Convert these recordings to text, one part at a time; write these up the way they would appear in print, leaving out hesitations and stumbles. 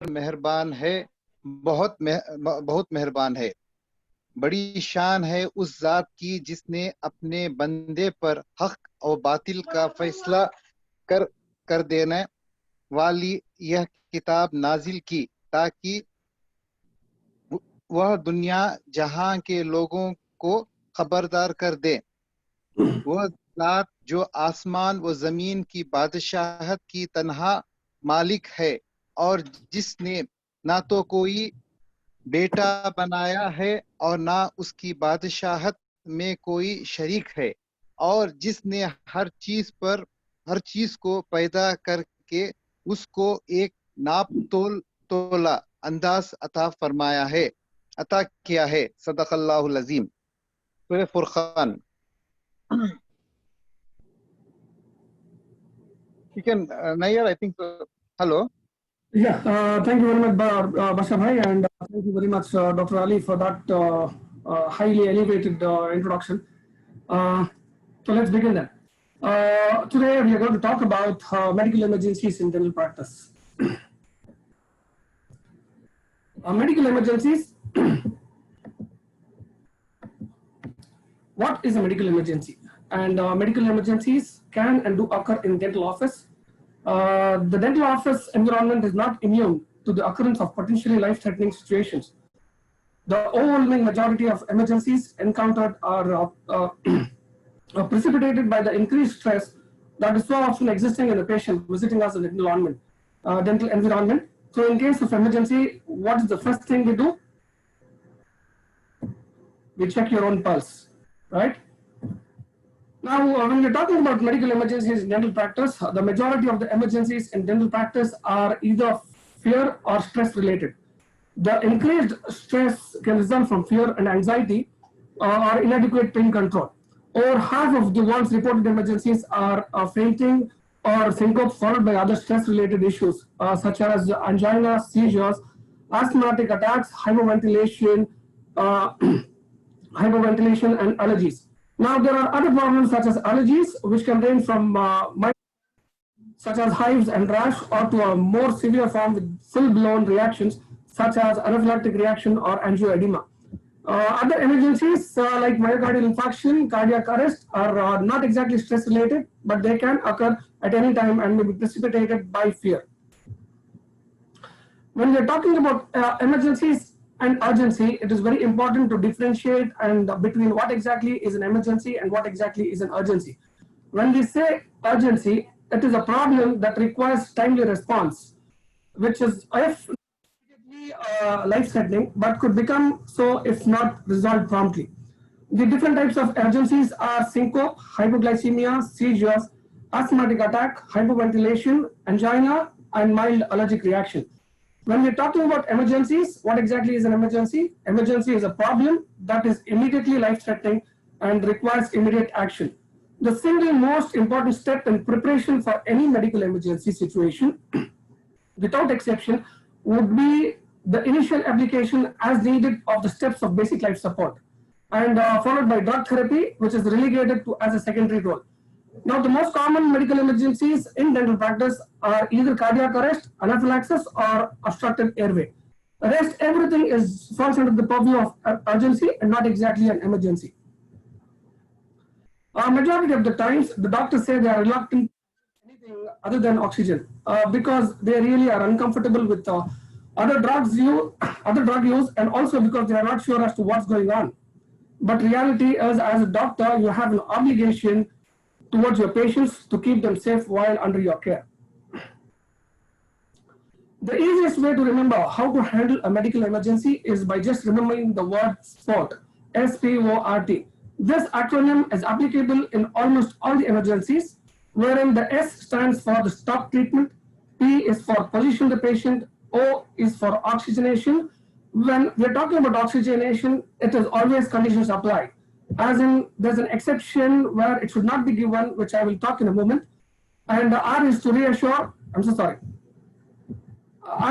مہربان ہے، بہت مہربان ہے۔ بڑی شان ہے اس ذات کی جس نے اپنے بندے پر حق اور باطل کا فیصلہ کر دینے والی یہ کتاب نازل کی تاکہ وہ دنیا جہاں کے لوگوں کو خبردار کر دے۔ وہ ذات جو آسمان و زمین کی بادشاہت کی تنہا مالک ہے، اور جس نے نہ تو کوئی بیٹا بنایا ہے اور نہ اس کی بادشاہت میں کوئی شریک ہے، اور جس نے ہر چیز کو پیدا کر کے اس کو ایک ناپ تولا انداز عطا کیا ہے۔ صدق اللہ العظیم۔ سورہ فرقان۔ You can, Nayyar, I think, hello. Yeah, thank you very much, Bashar Bhai, and thank you very much, Dr. Ali, for that highly elevated introduction. So let's begin then. Today we are going to talk about medical emergencies in dental practice. Medical emergencies. What is a medical emergency? And medical emergencies can and do occur in dental office. The dental office environment is not immune to the occurrence of potentially life-threatening situations. The overwhelming majority of emergencies encountered are precipitated by the increased stress that is so often existing in the patient visiting us in the dental environment. So in case of emergency, what is the first thing we do? We check your own pulse, right? Now, when we're talking about medical emergencies in dental practice, the majority of the emergencies in dental practice are either fear or stress related. The increased stress can result from fear and anxiety or inadequate pain control. Over half of the world's reported emergencies are fainting or syncope followed by other stress related issues such as angina, seizures, asthmatic attacks, hyperventilation, hyperventilation and allergies. Now, there are other problems such as allergies, which can range from such as hives and rash, or to a more severe form with full-blown reactions such as anaphylactic reaction or angioedema. Other emergencies like myocardial infarction, cardiac arrest are not exactly stress-related, but they can occur at any time and may be precipitated by fear. When we are talking about emergencies and urgency, it is very important to differentiate between what exactly is an emergency and what exactly is an urgency. When we say urgency, it is a problem that requires timely response, which is immediately life-threatening, but could become so if not resolved promptly. The different types of urgencies are syncope, hypoglycemia, seizures, asthmatic attack, hyperventilation, angina, and mild allergic reaction. When we're talking about emergencies, what exactly is an emergency? Emergency is a problem that is immediately life-threatening and requires immediate action. The single most important step in preparation for any medical emergency situation, without exception, would be the initial application as needed of the steps of basic life support, and followed by drug therapy, which is relegated to as a secondary role. Now, the most common medical emergencies in dental practice are either cardiac arrest, anaphylaxis, or obstructed airway. The rest, everything falls under the purview of urgency and not exactly an emergency. Majority of the times, the doctors say they are reluctant to anything other than oxygen because they really are uncomfortable with other drug use, and also because they are not sure as to what's going on. But reality is, as a doctor, you have an obligation towards your patients to keep them safe while under your care. The easiest way to remember how to handle a medical emergency is by just remembering the word SPORT, S-P-O-R-T. This acronym is applicable in almost all the emergencies, wherein the S stands for the stop treatment, P is for position the patient, O is for oxygenation. When we're talking about oxygenation, it is always conditions apply. As in, there's an exception where it should not be given, which I will talk in a moment. And R is to reassure, R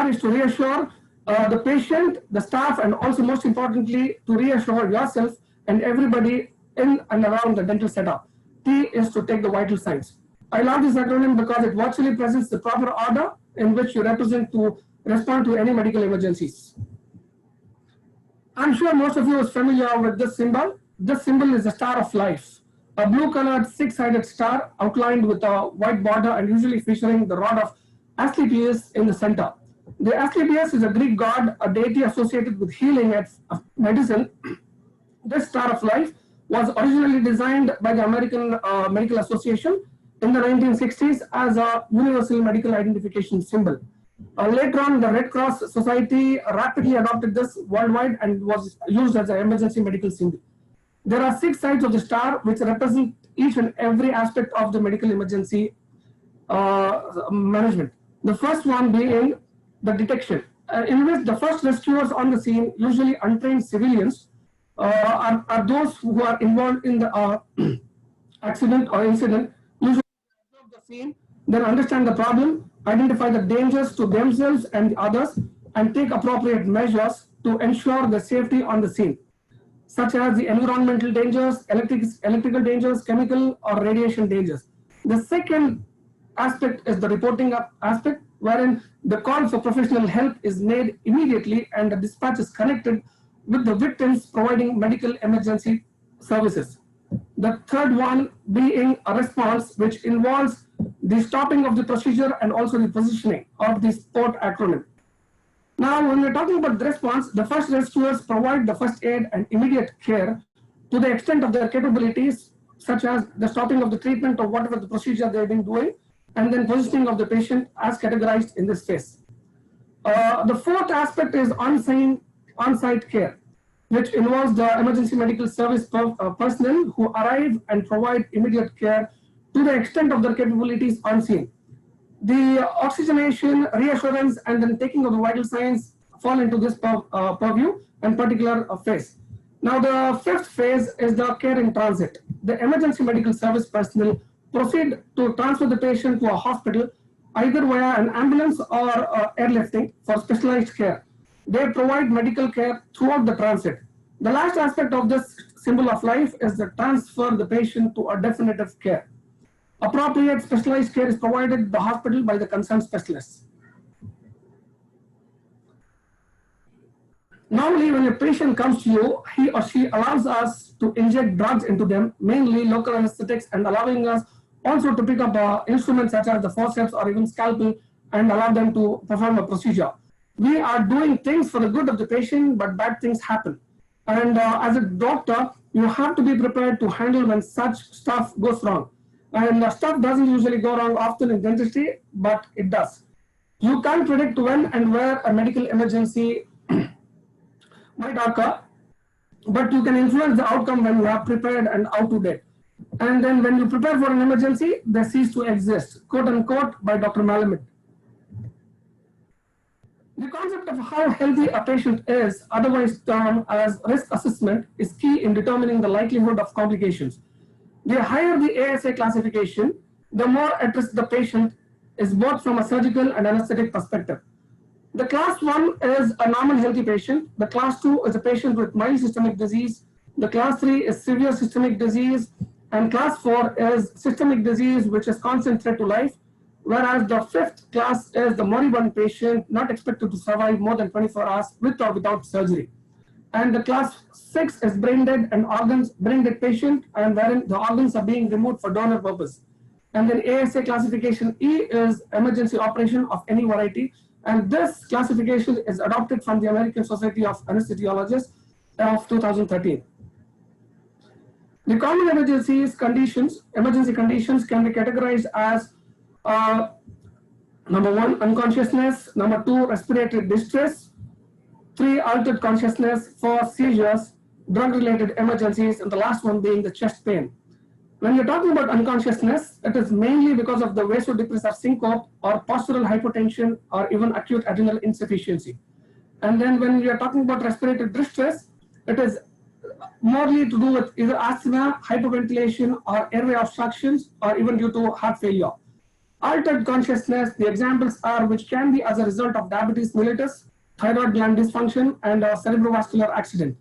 is to reassure the patient, the staff, and also most importantly, to reassure yourself and everybody in and around the dental setup. T is to take the vital signs. I love this acronym because it virtually presents the proper order in which you represent to respond to any medical emergencies. I'm sure most of you are familiar with this symbol. This symbol is the star of life, a blue-colored six-sided star outlined with a white border and usually featuring the rod of Asclepius in the center. The Asclepius is a Greek god, a deity associated with healing and medicine. This star of life was originally designed by the American Medical Association in the 1960s as a universal medical identification symbol. Later on, the Red Cross Society rapidly adopted this worldwide and was used as an emergency medical symbol. There are 6 sides of the star which represent each and every aspect of the medical emergency management. The first one being the detection, in which the first rescuers on the scene, usually untrained civilians, are those who are involved in the accident or incident, usually observe the scene, then understand the problem, identify the dangers to themselves and the others, and take appropriate measures to ensure the safety on the scene, such as the environmental dangers, electrical dangers, chemical or radiation dangers. The second aspect is the reporting aspect, wherein the call for professional help is made immediately and the dispatch is connected with the victims providing medical emergency services. The third one being a response, which involves the stopping of the procedure and also the positioning of the SPORT acronym. Now, when we're talking about the response, the first rescuers provide the first aid and immediate care to the extent of their capabilities, such as the stopping of the treatment or whatever the procedure they've been doing, and then positioning of the patient as categorized in this phase. The fourth aspect is on-site care, which involves the emergency medical service personnel who arrive and provide immediate care to the extent of their capabilities on scene. The oxygenation, reassurance, and then taking of the vital signs fall into this purview and particular phase. Now, the fifth phase is the care in transit. The emergency medical service personnel proceed to transfer the patient to a hospital, either via an ambulance or airlifting for specialized care. They provide medical care throughout the transit. The last aspect of this symbol of life is the transfer the patient to a definitive care. Appropriate specialized care is provided at the hospital by the concerned specialists. Normally, when a patient comes to you, he or she allows us to inject drugs into them, mainly local anesthetics, and allowing us also to pick up instruments such as the forceps or even scalpel and allow them to perform a procedure. We are doing things for the good of the patient, but bad things happen. And as a doctor, you have to be prepared to handle when such stuff goes wrong. And stuff doesn't usually go wrong often in dentistry, but it does. You can't predict when and where a medical emergency might occur, but you can influence the outcome when you are prepared and out to date. And then when you prepare for an emergency, they cease to exist, quote unquote, by Dr. Malamud. The concept of how healthy a patient is, otherwise termed as risk assessment, is key in determining the likelihood of complications. The higher the ASA classification, the more at risk the patient is, both from a surgical and anesthetic perspective. The class 1 is a normal healthy patient. The class 2 is a patient with mild systemic disease. The class 3 is severe systemic disease. And class 4 is systemic disease, which is constant threat to life. Whereas the 5th class is the moribund patient, not expected to survive more than 24 hours with or without surgery. And the class 6 is brain dead and brain dead patient, and wherein the organs are being removed for donor purpose. And then ASA classification E is emergency operation of any variety. And this classification is adopted from the American Society of Anesthesiologists of 2013. The common emergency conditions can be categorized as number 1, unconsciousness, number 2, respiratory distress, 3, altered consciousness, 4, seizures, drug-related emergencies, and the last one being the chest pain. When you're talking about unconsciousness, it is mainly because of the vasodepressor syncope or postural hypotension or even acute adrenal insufficiency. And then when we are talking about respiratory distress, it is morely to do with either asthma, hyperventilation, or airway obstructions, or even due to heart failure. Altered consciousness, the examples are which can be as a result of diabetes mellitus, thyroid gland dysfunction, and a cerebrovascular accident.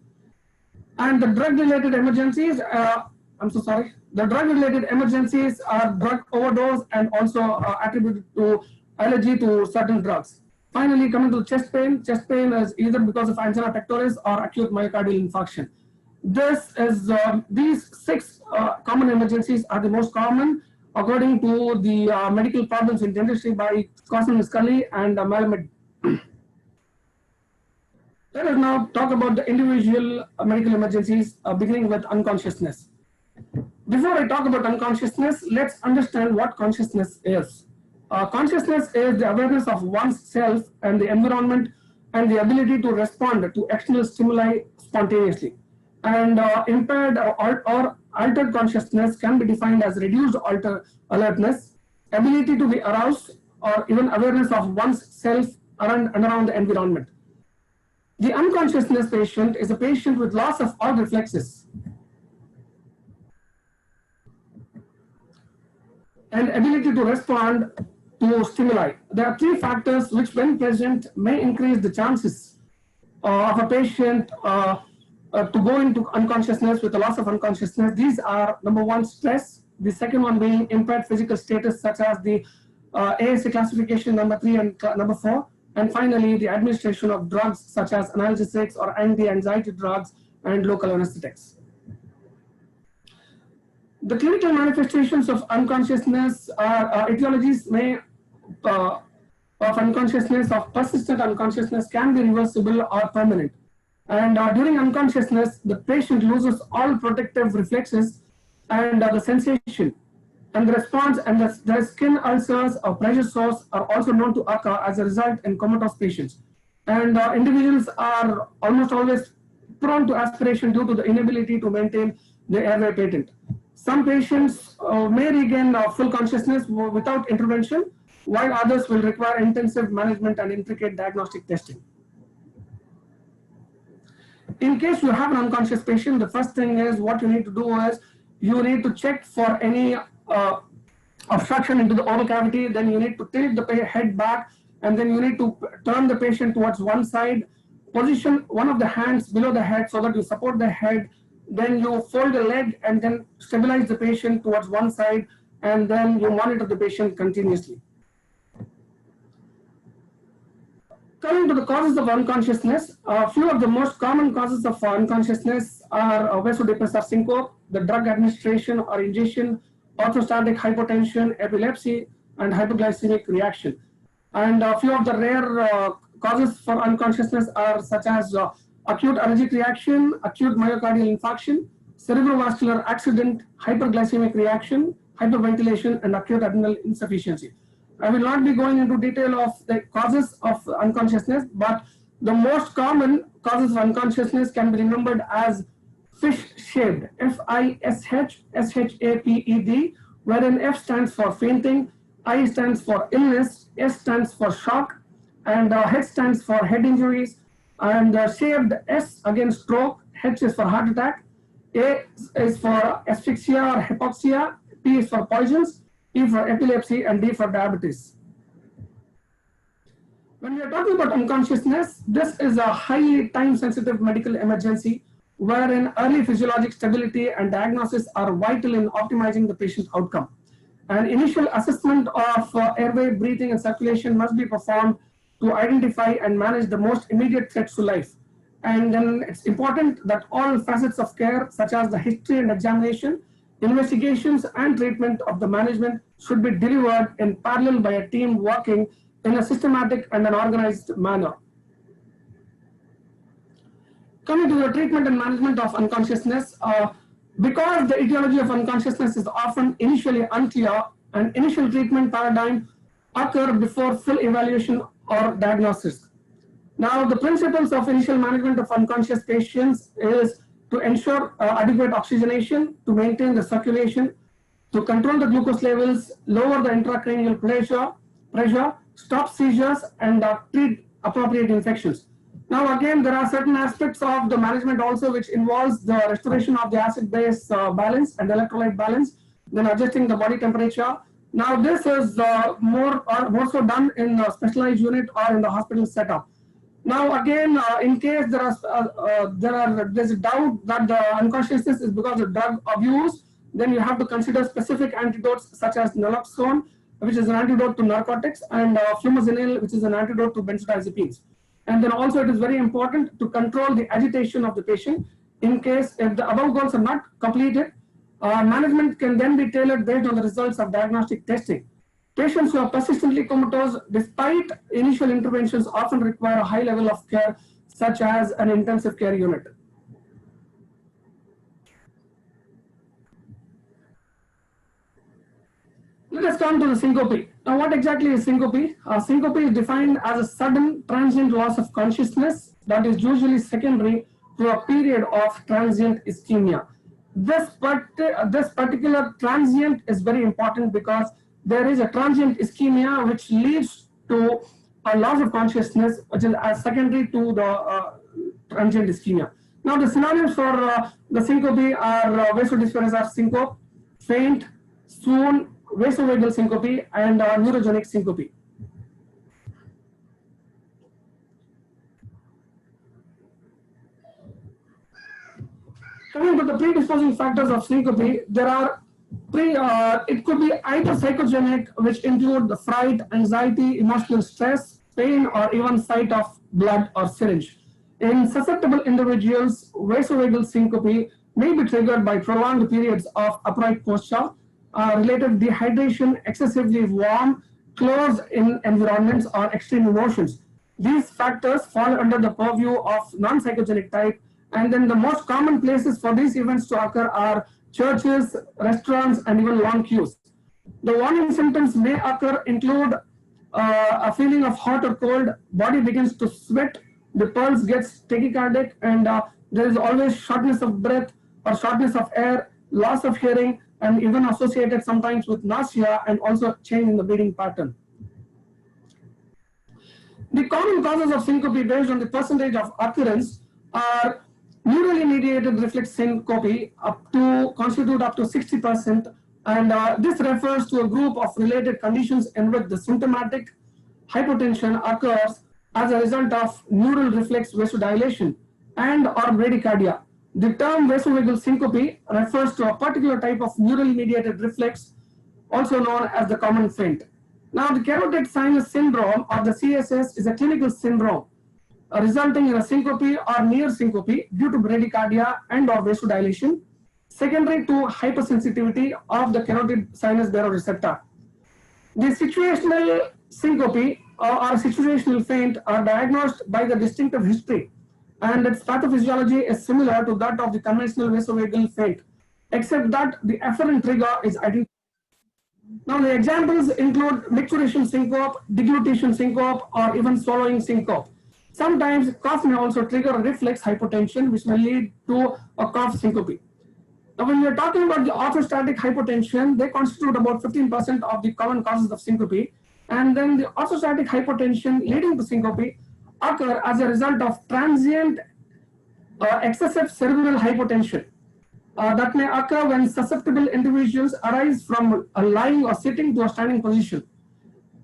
And the drug-related emergencies, the drug-related emergencies are drug overdose and also attributed to allergy to certain drugs. Finally, coming to chest pain is either because of angina pectoris or acute myocardial infarction. These six common emergencies are the most common according to the medical problems in dentistry by Scotland Scully and Malamed. Let us now talk about the individual medical emergencies, beginning with unconsciousness. Before I talk about unconsciousness, let's understand what consciousness is. Consciousness is the awareness of one's self and the environment and the ability to respond to external stimuli spontaneously. And impaired or altered consciousness can be defined as reduced alertness, ability to be aroused, or even awareness of one's self and around the environment. The unconsciousness patient is a patient with loss of all reflexes and ability to respond to stimuli. There are three factors which, when present, may increase the chances of a patient to go into unconsciousness with a loss of unconsciousness. These are, number one, stress. The second one being impaired physical status, such as the ASA classification number 3 and number 4. And finally, the administration of drugs such as analgesics or anti-anxiety drugs and local anesthetics. The clinical manifestations of unconsciousness are etiologies of unconsciousness, of persistent unconsciousness, can be reversible or permanent. And during unconsciousness, the patient loses all protective reflexes and the sensation. And the response and the skin ulcers or pressure sores are also known to occur as a result in comatose patients. And individuals are almost always prone to aspiration due to the inability to maintain the airway patent. Some patients may regain full consciousness without intervention, while others will require intensive management and intricate diagnostic testing. In case you have an unconscious patient, the first thing is what you need to do is you need to check for any obstruction into the oral cavity. Then you need to tilt the head back, and then you need to turn the patient towards one side, position one of the hands below the head so that you support the head. Then you fold the leg and then stabilize the patient towards one side, and then you monitor the patient continuously. Coming to the causes of unconsciousness, a few of the most common causes of unconsciousness are vasodepressor syncope, the drug administration or ingestion, orthostatic hypotension, epilepsy, and hypoglycemic reaction. And a few of the rare causes for unconsciousness are such as acute allergic reaction, acute myocardial infarction, cerebrovascular accident, hyperglycemic reaction, hyperventilation, and acute adrenal insufficiency. I will not be going into detail of the causes of unconsciousness, but the most common causes of unconsciousness can be remembered as fish-shaped, F-I-S-H-S-H-A-P-E-D, wherein F stands for fainting, I stands for illness, S stands for shock, and H stands for head injuries, and shaped S again stroke, H is for heart attack, A is for asphyxia or hypoxia, P is for poisons, E for epilepsy, and D for diabetes. When we are talking about unconsciousness, this is a highly time-sensitive medical emergency wherein early physiologic stability and diagnosis are vital in optimizing the patient outcome. An initial assessment of airway, breathing, and circulation must be performed to identify and manage the most immediate threats to life. And then it's important that all facets of care, such as the history and examination, investigations, and treatment of the management should be delivered in parallel by a team working in a systematic and an organized manner. Coming to the treatment and management of unconsciousness, because the etiology of unconsciousness is often initially unclear, an initial treatment paradigm occur before full evaluation or diagnosis. Now, the principles of initial management of unconscious patients is to ensure adequate oxygenation, to maintain the circulation, to control the glucose levels, lower the intracranial pressure, stop seizures, and treat appropriate infections. Now, again, there are certain aspects of the management also which involves the restoration of the acid-base balance and electrolyte balance, then adjusting the body temperature. Now, this is more so done in a specialized unit or in the hospital setup. Now, again, in case there's a doubt that the unconsciousness is because of drug abuse, then you have to consider specific antidotes such as naloxone which is an antidote to narcotics, and flumazenil, which is an antidote to benzodiazepines. And then also it is very important to control the agitation of the patient. In case if the above goals are not completed, management can then be tailored based on the results of diagnostic testing. Patients who are persistently comatose despite initial interventions often require a high level of care, such as an intensive care unit. Let us come to the syncope. Now, what exactly is syncope? Syncope is defined as a sudden transient loss of consciousness that is usually secondary to a period of transient ischemia. This particular transient is very important because there is a transient ischemia which leads to a loss of consciousness, which is as secondary to the transient ischemia. Now, the synonyms for the syncope are vasodisphagia syncope, faint, swoon, vasovagal syncope, and neurogenic syncope. Coming to the predisposing factors of syncope, there are it could be either psychogenic, which include the fright, anxiety, emotional stress, pain, or even sight of blood or syringe. In susceptible individuals, vasovagal syncope may be triggered by prolonged periods of upright posture, related dehydration, excessively warm, closed in environments, or extreme emotions. These factors fall under the purview of non-psychogenic type, and then the most common places for these events to occur are churches, restaurants, and even long queues. The warning symptoms may include a feeling of hot or cold, body begins to sweat, the pulse gets tachycardic, and there is always shortness of breath or shortness of air, loss of hearing, and even associated sometimes with nausea and also change in the breathing pattern. The common causes of syncope based on the percentage of occurrence are neurally mediated reflex syncope constitute up to 60%, and this refers to a group of related conditions in which the symptomatic hypotension occurs as a result of neural reflex vasodilation and or bradycardia. The term vasovagal syncope refers to a particular type of neurally mediated reflex, also known as the common faint. Now, the carotid sinus syndrome, or the CSS, is a clinical syndrome resulting in a syncope or near syncope due to bradycardia and or vasodilation, secondary to hypersensitivity of the carotid sinus baroreceptor. The situational syncope or situational faint are diagnosed by the distinctive history, and its pathophysiology is similar to that of the conventional vasovagal faint, except that the afferent trigger is identical. Now, the examples include micturition syncope, deglutition syncope, or even swallowing syncope. Sometimes cough may also trigger a reflex hypotension, which may lead to a cough syncope. Now, when we are talking about the orthostatic hypotension, they constitute about 15% of the common causes of syncope, and then the orthostatic hypotension leading to syncope occur as a result of transient excessive cerebral hypotension that may occur when susceptible individuals arise from a lying or sitting to a standing position.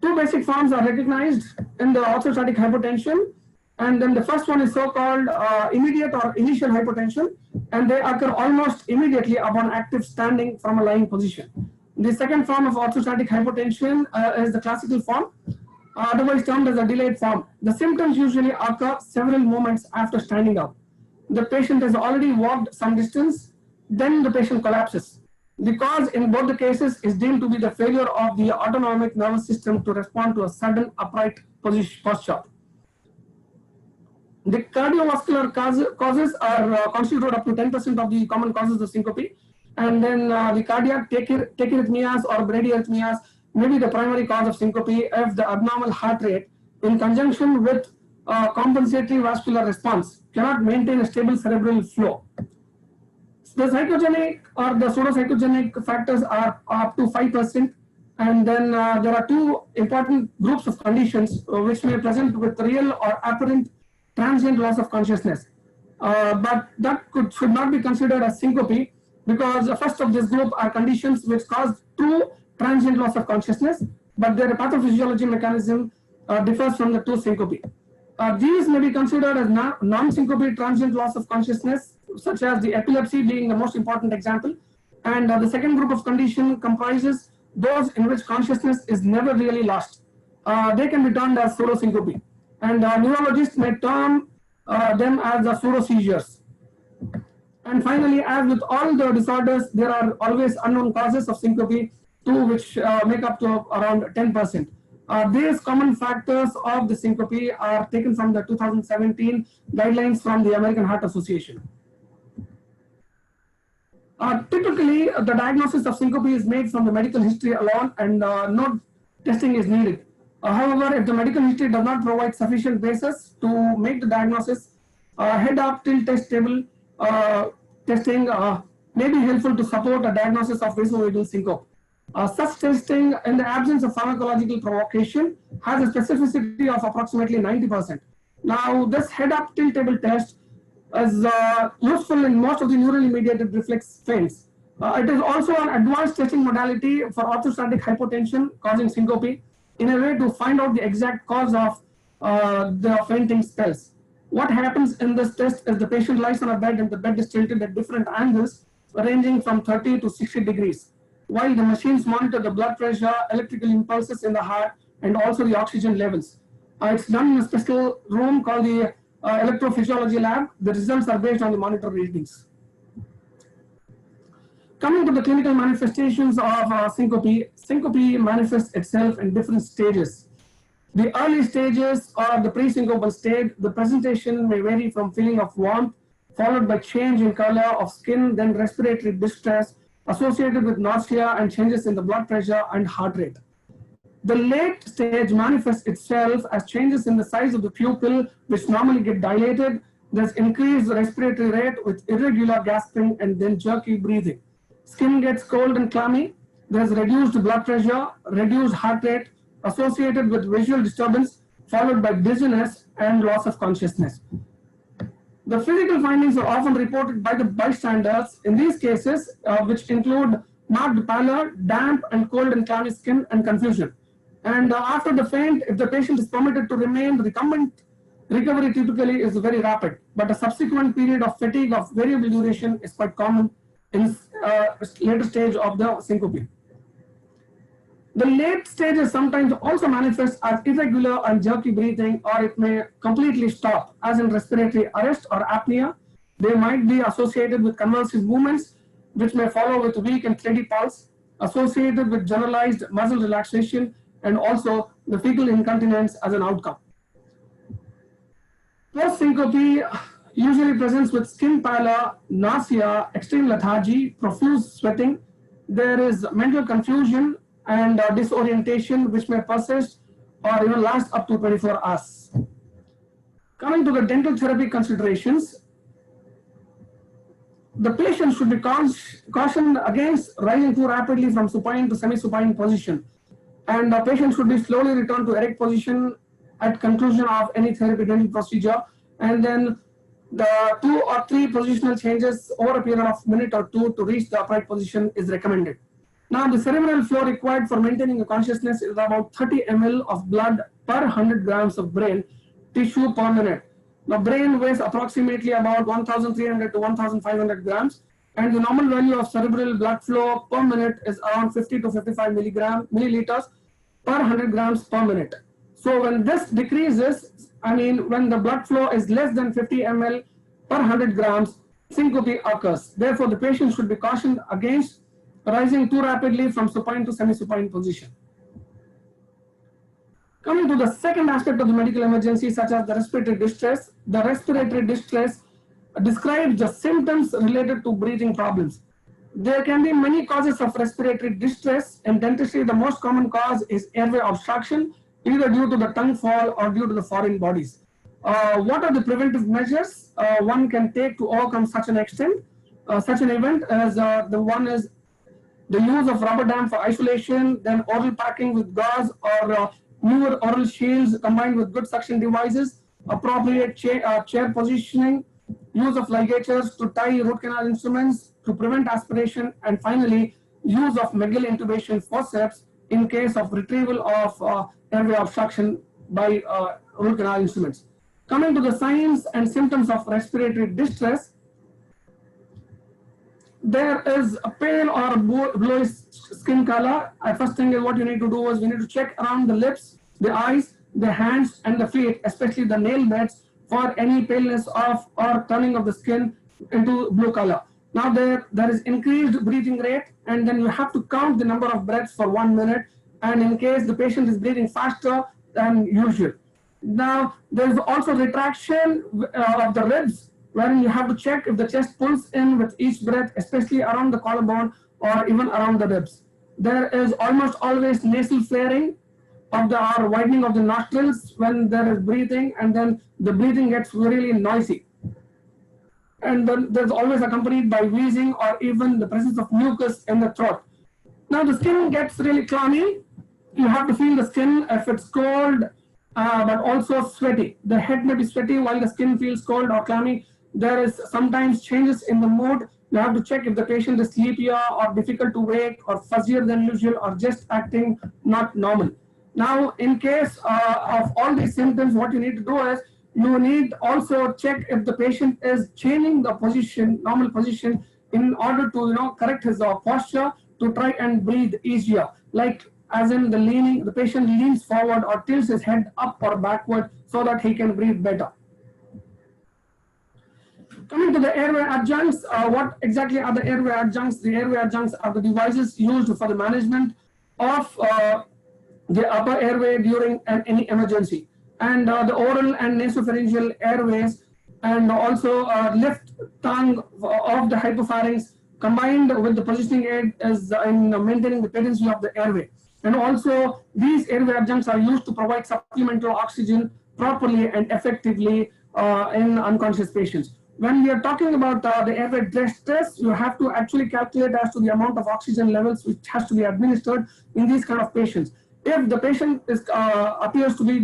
Two basic forms are recognized in the orthostatic hypotension, and then the first one is so-called immediate or initial hypotension, and they occur almost immediately upon active standing from a lying position. The second form of orthostatic hypotension is the classical form, otherwise termed as a delayed form. The symptoms usually occur several moments after standing up. The patient has already walked some distance, then the patient collapses. The cause in both the cases is deemed to be the failure of the autonomic nervous system to respond to a sudden upright posture. The cardiovascular causes are constituted up to 10% of the common causes of syncope, and then the cardiac tachyarrhythmias or bradyarrhythmias may be the primary cause of syncope if the abnormal heart rate, in conjunction with compensatory vascular response, cannot maintain a stable cerebral flow. The psychogenic or the pseudopsychogenic factors are up to 5%, and then there are two important groups of conditions which may present with real or apparent transient loss of consciousness, but that should not be considered as syncope, because the first of this group are conditions which cause true transient loss of consciousness, but their pathophysiology mechanism differs from the two syncope. These may be considered as non-syncope transient loss of consciousness, such as the epilepsy being the most important example, and the second group of condition comprises those in which consciousness is never really lost. They can be termed as pseudosyncope, and neurologists may term them as the pseudoseizures. And finally, as with all the disorders, there are always unknown causes of syncope, too, which make up to around 10%. These common factors of the syncope are taken from the 2017 guidelines from the American Heart Association. Typically, the diagnosis of syncope is made from the medical history alone, and no testing is needed. However, if the medical history does not provide sufficient basis to make the diagnosis, head-up tilt test table testing may be helpful to support a diagnosis of vasovagal syncope. Such testing, in the absence of pharmacological provocation, has a specificity of approximately 90%. Now, this head-up tilt table test is useful in most of the neurally mediated reflex faints. It is also an advanced testing modality for orthostatic hypotension causing syncope, in a way to find out the exact cause of the fainting spells. What happens in this test is the patient lies on a bed and the bed is tilted at different angles, ranging from 30 to 60 degrees, while the machines monitor the blood pressure, electrical impulses in the heart, and also the oxygen levels. It's done in a special room called the electrophysiology lab. The results are based on the monitor readings. Coming to the clinical manifestations of syncope, syncope manifests itself in different stages. The early stages or the pre-syncopal state, the presentation may vary from feeling of warmth, followed by change in color of skin, then respiratory distress, associated with nausea and changes in the blood pressure and heart rate. The late stage manifests itself as changes in the size of the pupil, which normally get dilated. There's increased respiratory rate with irregular gasping and then jerky breathing. Skin gets cold and clammy. There's reduced blood pressure, reduced heart rate, associated with visual disturbance, followed by dizziness and loss of consciousness. The physical findings are often reported by the bystanders in these cases, which include marked pallor, damp and cold and clammy skin, and confusion. And after the faint, if the patient is permitted to remain, the recumbent recovery typically is very rapid, but a subsequent period of fatigue of variable duration is quite common in later stage of the syncope. The late stages sometimes also manifest as irregular and jerky breathing, or it may completely stop, as in respiratory arrest or apnea. They might be associated with convulsive movements, which may follow with weak and steady pulse, associated with generalized muscle relaxation, and also the fecal incontinence as an outcome. Post-syncope usually presents with skin pallor, nausea, extreme lethargy, profuse sweating. There is mental confusion and disorientation, which may persist or last up to 24 hours. Coming to the dental therapy considerations, the patient should be cautioned against rising too rapidly from supine to semi-supine position, and the patient should be slowly returned to erect position at conclusion of any therapy dental procedure, and then the 2 or 3 positional changes over a period of minute or 2 to reach the upright position is recommended. Now, the cerebral flow required for maintaining a consciousness is about 30 ml of blood per 100 grams of brain tissue per minute. The brain weighs approximately about 1,300 to 1,500 grams, and the normal value of cerebral blood flow per minute is around 50 to 55 milliliters per 100 grams per minute. So when this decreases, when the blood flow is less than 50 ml per 100 grams, syncope occurs. Therefore, the patient should be cautioned against rising too rapidly from supine to semi-supine position. Coming to the second aspect of the medical emergency, such as the respiratory distress describes the symptoms related to breathing problems. There can be many causes of respiratory distress. In dentistry, the most common cause is airway obstruction, either due to the tongue fall or due to the foreign bodies. What are the preventive measures one can take to overcome such an event? As the one is the use of rubber dam for isolation, then oral packing with gauze or newer oral shields combined with good suction devices, appropriate chair positioning, use of ligatures to tie root canal instruments to prevent aspiration, and finally, use of McGill intubation forceps in case of retrieval of airway obstruction by root canal instruments. Coming to the signs and symptoms of respiratory distress, there is a pale or bluish skin color, first thing is what you need to do is we need to check around the lips, the eyes, the hands, and the feet, especially the nail beds, for any paleness of or turning of the skin into blue color. Now there is increased breathing rate, and then you have to count the number of breaths for 1 minute, and in case the patient is breathing faster than usual. Now there is also retraction of the ribs, wherein you have to check if the chest pulls in with each breath, especially around the collarbone or even around the ribs. There is almost always nasal flaring of the or widening of the nostrils when there is breathing, and then the breathing gets really noisy. And then there's always accompanied by wheezing or even the presence of mucus in the throat. Now the skin gets really clammy. You have to feel the skin if it's cold, but also sweaty. The head may be sweaty while the skin feels cold or clammy. There is sometimes changes in the mood. You have to check if the patient is sleepier or difficult to wake or fuzzier than usual or just acting not normal. Now, in case of all these symptoms, what you need to do is you need also check if the patient is changing the position, normal position, in order to correct his posture to try and breathe easier. Like as in the patient leans forward or tilts his head up or backward so that he can breathe better. Coming to the airway adjuncts, what exactly are the airway adjuncts? The airway adjuncts are the devices used for the management of the upper airway during any emergency. And the oral and nasopharyngeal airways, and also left tongue of the hypopharynx combined with the positioning aid is in maintaining the patency of the airway. And also these airway adjuncts are used to provide supplemental oxygen properly and effectively in unconscious patients. When we are talking about the airway distress, you have to actually calculate as to the amount of oxygen levels which has to be administered in these kind of patients. If the patient appears to be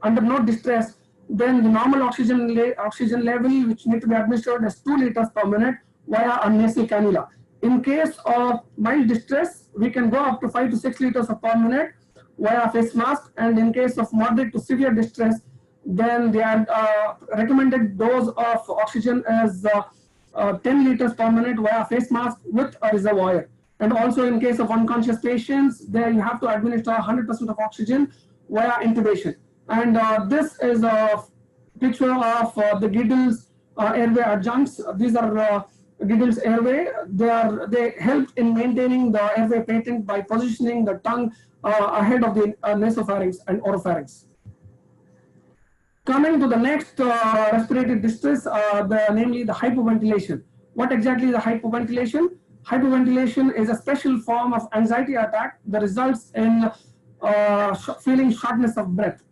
under no distress, then the normal oxygen level which need to be administered is 2 liters per minute via a nasal cannula. In case of mild distress, we can go up to 5 to 6 liters per minute via face mask, and in case of moderate to severe distress, then the recommended dose of oxygen is 10 liters per minute via face mask with a reservoir. And also in case of unconscious patients, there you have to administer 100% of oxygen via intubation. And this is a picture of the Giddels airway adjuncts. These are Giddels airway. They help in maintaining the airway patent by positioning the tongue ahead of the nasopharynx and oropharynx. Coming to the next respiratory distress, namely the hypoventilation. What exactly is the hypoventilation? Hypoventilation is a special form of anxiety attack that results in feeling shortness of breath,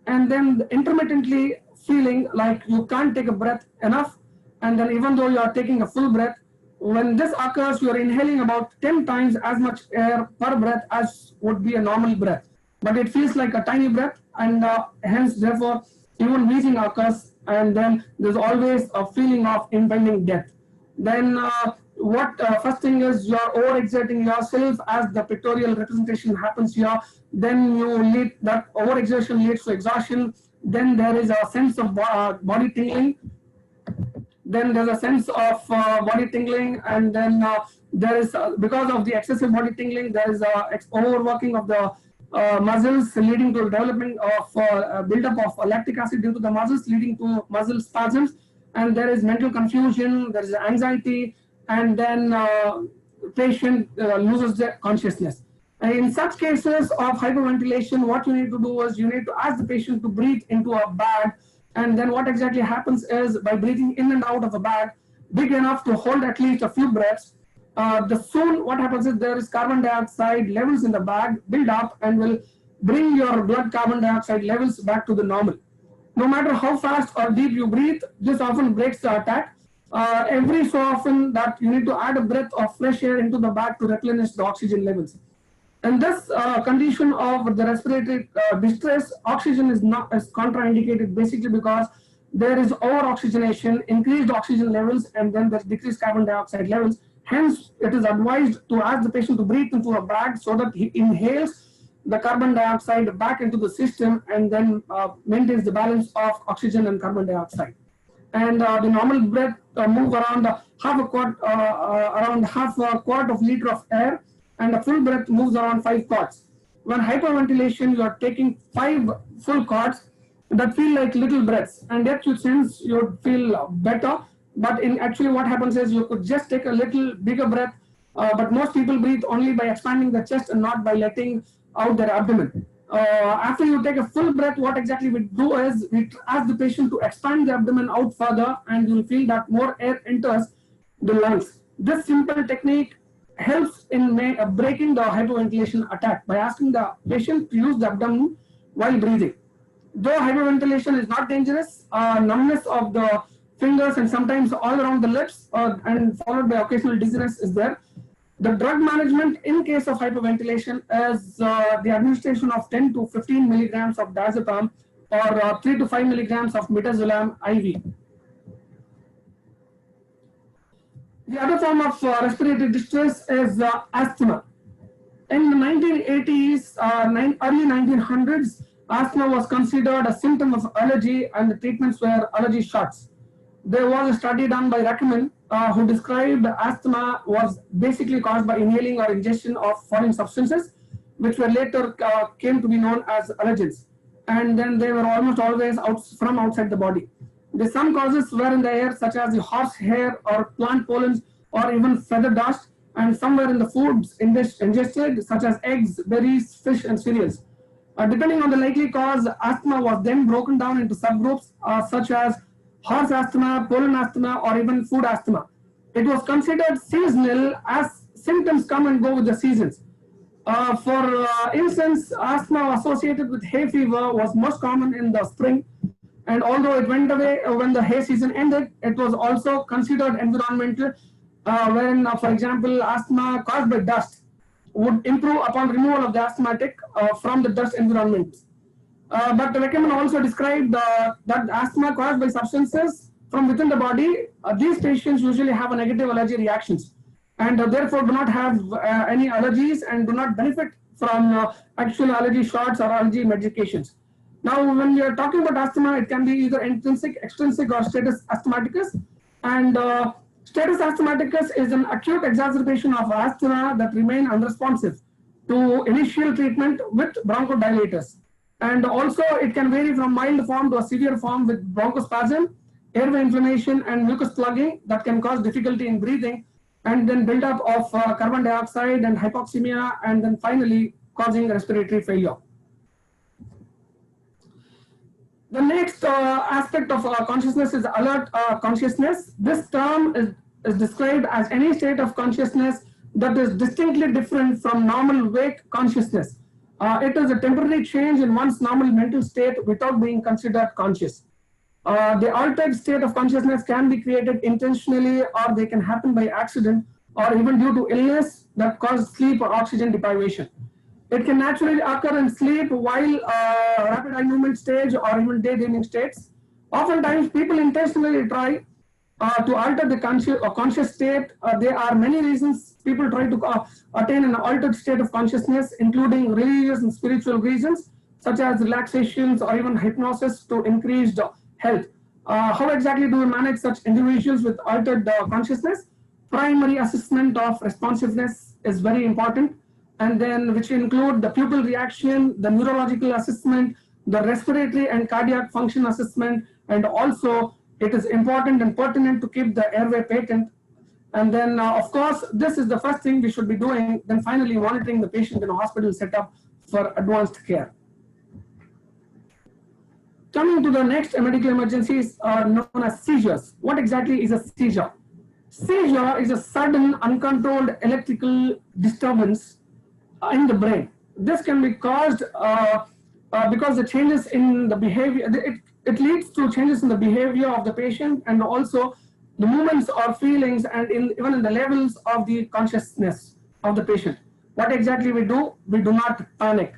and then intermittently feeling like you can't take a breath enough, and then even though you are taking a full breath, when this occurs, you are inhaling about 10 times as much air per breath as would be a normal breath, but it feels like a tiny breath, and hence therefore even wheezing occurs, and then there's always a feeling of impending death. Then first thing is you're overexerting yourself as the pictorial representation happens here. Then that overexertion leads to exhaustion. Then there is a sense of body tingling. Then there's a sense of body tingling, and then there is because of the excessive body tingling, there is overworking of the muscles, leading to development of buildup of lactic acid into the muscles, leading to muscle spasms, and there is mental confusion, there is anxiety, and then patient loses their consciousness. And in such cases of hyperventilation, what you need to do is you need to ask the patient to breathe into a bag, and then what exactly happens is by breathing in and out of a bag big enough to hold at least a few breaths, what happens is there is carbon dioxide levels in the bag build up and will bring your blood carbon dioxide levels back to the normal. No matter how fast or deep you breathe, this often breaks the attack. Every so often that you need to add a breath of fresh air into the bag to replenish the oxygen levels. In this condition of the respiratory distress, oxygen is contraindicated basically because there is over-oxygenation, increased oxygen levels, and then there's decreased carbon dioxide levels. Hence, it is advised to ask the patient to breathe into a bag so that he inhales the carbon dioxide back into the system and then maintains the balance of oxygen and carbon dioxide. and the normal breath move around around half a quart of liter of air, and the full breath moves around 5 quarts. When hyperventilation, you are taking 5 full quarts that feel like little breaths, and yet you sense you feel better. But in actually, what happens is you could just take a little bigger breath. But most people breathe only by expanding the chest and not by letting out their abdomen. After you take a full breath, what exactly we do is we ask the patient to expand the abdomen out further, and you'll feel that more air enters the lungs. This simple technique helps in breaking the hyperventilation attack by asking the patient to use the abdomen while breathing. Though hyperventilation is not dangerous, numbness of the fingers and sometimes all around the lips and followed by occasional dizziness is there. The drug management in case of hyperventilation is the administration of 10 to 15 milligrams of diazepam or 3 to 5 milligrams of midazolam IV. The other form of respiratory distress is asthma. In the 1980s, early 1900s, asthma was considered a symptom of allergy, and the treatments were allergy shots. There was a study done by Reckerman who described asthma was basically caused by inhaling or ingestion of foreign substances, which were later came to be known as allergens. And then they were almost always from outside the body. Some causes were in the air, such as the horse hair or plant pollens or even feather dust, and some were in the foods ingested, such as eggs, berries, fish, and cereals. Depending on the likely cause, asthma was then broken down into subgroups such as horse asthma, pollen asthma, or even food asthma. It was considered seasonal as symptoms come and go with the seasons. For instance, asthma associated with hay fever was most common in the spring, and although it went away when the hay season ended, it was also considered environmental, when, for example, asthma caused by dust would improve upon removal of the asthmatic from the dust environment. But Reckerman also described that asthma caused by substances from within the body, these patients usually have a negative allergy reactions, and therefore do not have any allergies and do not benefit from actual allergy shots or allergy medications. Now, when we are talking about asthma, it can be either intrinsic, extrinsic, or status asthmaticus. And status asthmaticus is an acute exacerbation of asthma that remain unresponsive to initial treatment with bronchodilators. And also, it can vary from mild form to a severe form with bronchospasm, airway inflammation, and mucus plugging that can cause difficulty in breathing, and then buildup of carbon dioxide and hypoxemia, and then finally causing respiratory failure. The next aspect of consciousness is alert consciousness. This term is described as any state of consciousness that is distinctly different from normal wake consciousness. It is a temporary change in one's normal mental state without being considered conscious. The altered state of consciousness can be created intentionally, or they can happen by accident, or even due to illness that causes sleep or oxygen deprivation. It can naturally occur in sleep while rapid eye movement stage or even daydreaming states. Oftentimes, people intentionally try to alter the conscious state. There are many reasons people try to attain an altered state of consciousness, including religious and spiritual reasons, such as relaxations or even hypnosis to increased health. How exactly do we manage such individuals with altered consciousness? Primary assessment of responsiveness is very important, and then which include the pupil reaction, the neurological assessment, the respiratory and cardiac function assessment, and also it is important and pertinent to keep the airway patent. And then, of course, this is the first thing we should be doing, then finally monitoring the patient in a hospital setup for advanced care. Coming to the next medical emergencies known as seizures. What exactly is a seizure? Seizure is a sudden, uncontrolled electrical disturbance in the brain. This can be caused because the changes in the behavior, it leads to changes in the behavior of the patient and also the movements or feelings and even in the levels of the consciousness of the patient. What exactly we do? We do not panic.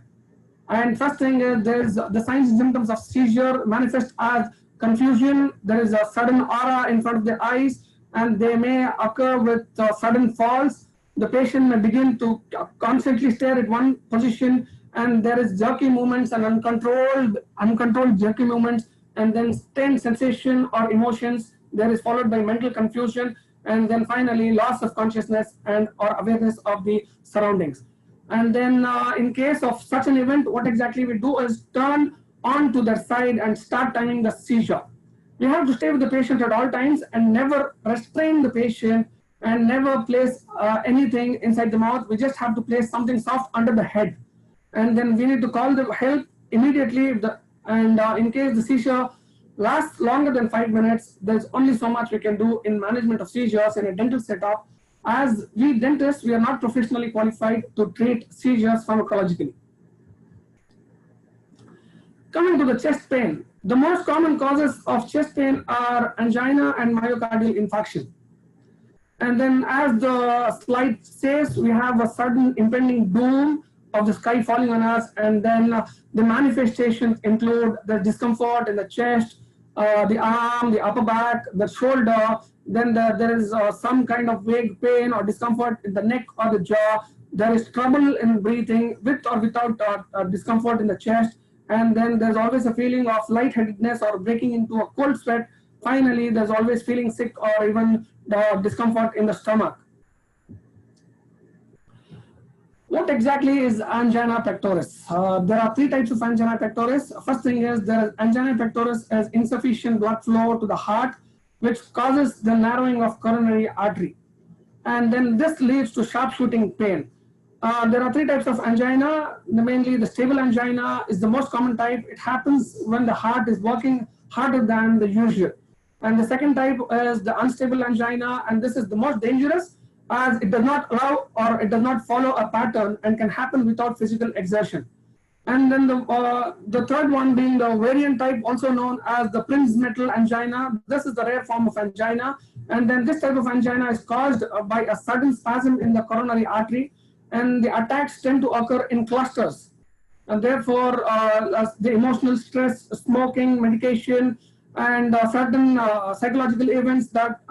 And first thing is there's the signs and symptoms of seizure manifest as confusion. There is a sudden aura in front of the eyes, and they may occur with sudden falls. The patient may begin to constantly stare at one position, and there is jerky movements and uncontrolled jerky movements and then strained sensation or emotions. There is followed by mental confusion, and then finally loss of consciousness and or awareness of the surroundings. And then in case of such an event, what exactly we do is turn on to their side and start timing the seizure. We have to stay with the patient at all times and never restrain the patient and never place anything inside the mouth. We just have to place something soft under the head. And then we need to call the help immediately. In case the seizure lasts longer than 5 minutes, there's only so much we can do in management of seizures in a dental setup. As we dentists, we are not professionally qualified to treat seizures pharmacologically. Coming to the chest pain, the most common causes of chest pain are angina and myocardial infarction. And then as the slide says, we have a sudden impending doom of the sky falling on us, and then the manifestations include the discomfort in the chest, the arm, the upper back, the shoulder. Then there is some kind of vague pain or discomfort in the neck or the jaw. There is trouble in breathing with or without discomfort in the chest. And then there's always a feeling of lightheadedness or breaking into a cold sweat. Finally, there's always feeling sick or even the discomfort in the stomach. What exactly is angina pectoris? There are 3 types of angina pectoris. First thing is there is angina pectoris as insufficient blood flow to the heart, which causes the narrowing of coronary artery. And then this leads to sharp shooting pain. There are 3 types of angina. Mainly the stable angina is the most common type. It happens when the heart is working harder than the usual. And the second type is the unstable angina, and this is the most dangerous as it does not allow or it does not follow a pattern and can happen without physical exertion. And then the third one being the variant type, also known as the Prinzmetal angina. This is the rare form of angina. And then this type of angina is caused by a sudden spasm in the coronary artery, and the attacks tend to occur in clusters. And therefore, the emotional stress, smoking, medication, and certain psychological events that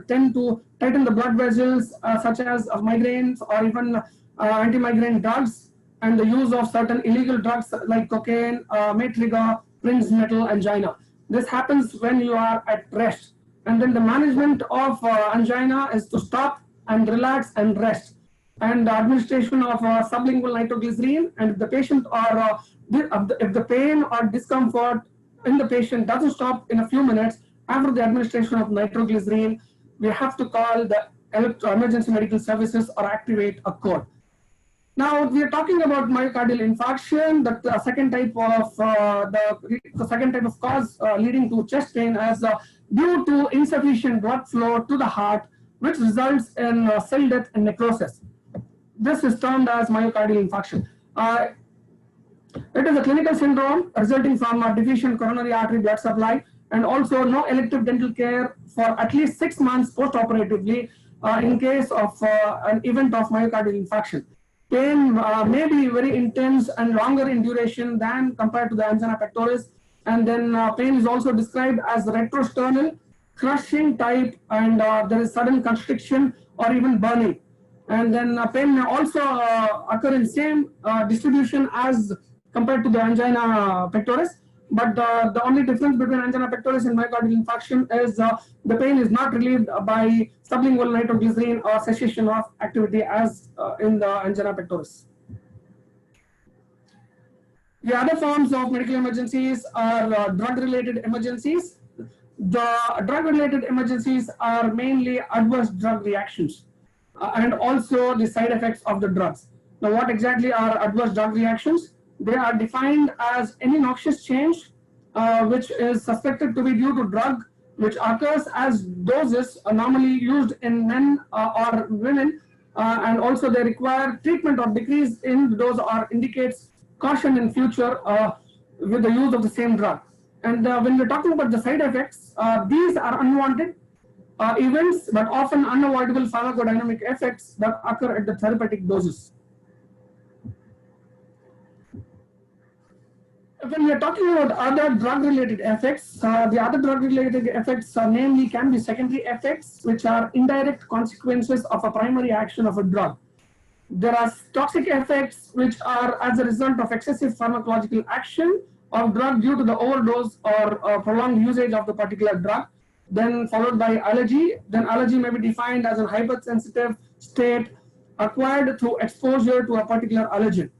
tend to tighten the blood vessels, such as migraines or even anti-migraine drugs, and the use of certain illegal drugs like cocaine, may trigger Prinzmetal angina. This happens when you are at rest. And then the management of angina is to stop and relax and rest. And the administration of sublingual nitroglycerine, and if the patient or if the pain or discomfort in the patient doesn't stop in a few minutes after the administration of nitroglycerine, we have to call the emergency medical services or activate a code. Now we are talking about myocardial infarction. The second type of the second type of cause leading to chest pain is due to insufficient blood flow to the heart, which results in cell death and necrosis. This is termed as myocardial infarction. It is a clinical syndrome resulting from a deficient coronary artery blood supply, and also no elective dental care for at least 6 months post-operatively in case of an event of myocardial infarction. Pain may be very intense and longer in duration than compared to the angina pectoris, and then pain is also described as retrosternal, crushing type, and there is sudden constriction or even burning. And then pain may also occur in same distribution as compared to the angina pectoris, but the only difference between angina pectoris and myocardial infarction is the pain is not relieved by sublingual nitroglycerine or cessation of activity as in the angina pectoris. The other forms of medical emergencies are drug-related emergencies. The drug-related emergencies are mainly adverse drug reactions and also the side effects of the drugs. Now, what exactly are adverse drug reactions? They are defined as any noxious change which is suspected to be due to drug, which occurs as doses normally used in men or women, and also they require treatment or decrease in the dose or indicates caution in future with the use of the same drug. And when we're talking about the side effects, these are unwanted events, but often unavoidable pharmacodynamic effects that occur at the therapeutic doses. When we are talking about other drug-related effects, the other drug-related effects namely can be secondary effects, which are indirect consequences of a primary action of a drug. There are toxic effects, which are as a result of excessive pharmacological action, of drug due to the overdose or prolonged usage of the particular drug, then followed by allergy. Then allergy may be defined as a hypersensitive state acquired through exposure to a particular allergen,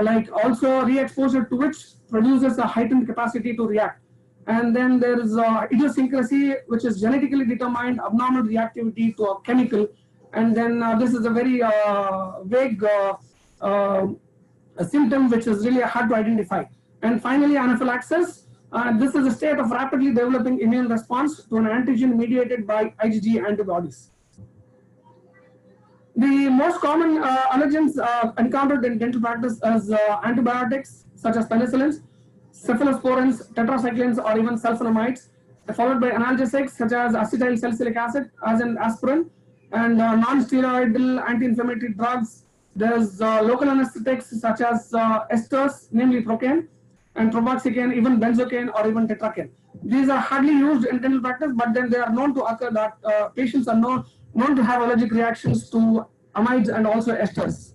like also re-exposure to which produces a heightened capacity to react. And then there is idiosyncrasy, which is genetically determined abnormal reactivity to a chemical. And then this is a very vague a symptom which is really hard to identify. And finally, anaphylaxis. This is a state of rapidly developing immune response to an antigen mediated by IgG antibodies. The most common allergens encountered in dental practice is antibiotics such as penicillins, cephalosporins, tetracyclines, or even sulfonamides, followed by analgesics such as acetyl salicylic acid, as in aspirin, and non-steroidal anti-inflammatory drugs. There's local anesthetics such as esters, namely procaine, and troboxicane, even benzocaine, or even tetracaine. These are hardly used in dental practice, but then they are known to occur that patients are known to have allergic reactions to amides and also esters.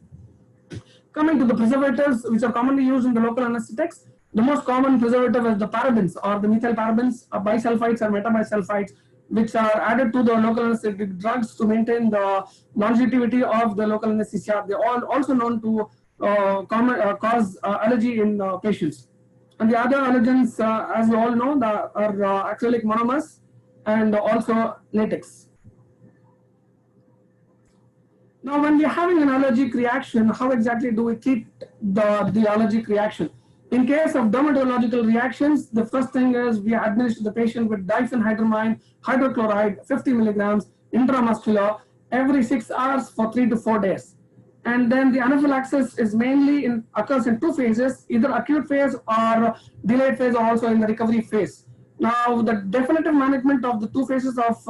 Coming to the preservatives, which are commonly used in the local anesthetics, the most common preservative is the parabens or the methyl parabens, bisulfites or metabisulfites, which are added to the local anesthetic drugs to maintain the longevity of the local anesthesia. They are also known to cause allergy in patients. And the other allergens, as we all know, are acrylic monomers and also latex. Now, when we are having an allergic reaction, how exactly do we treat the allergic reaction? In case of dermatological reactions, the first thing is we administer the patient with diphenhydramine hydrochloride 50 milligrams intramuscular every 6 hours for 3 to 4 days. And then the anaphylaxis is mainly occurs in two phases, either acute phase or delayed phase, or also in the recovery phase. Now, the definitive management of the two phases of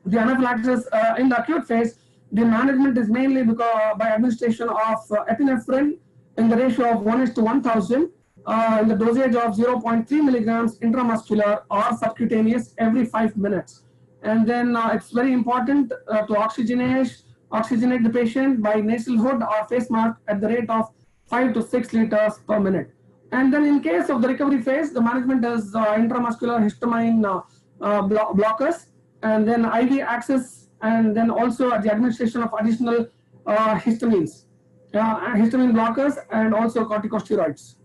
the anaphylaxis in the acute phase, the management is mainly by administration of epinephrine in the ratio of 1:1000 in the dosage of 0.3 milligrams intramuscular or subcutaneous every 5 minutes. And then it's very important to oxygenate the patient by nasal hood or face mask at the rate of 5 to 6 liters per minute. And then in case of the recovery phase, the management is intramuscular histamine blockers, and then IV access, and then also the administration of additional histamines, histamine blockers, and also corticosteroids.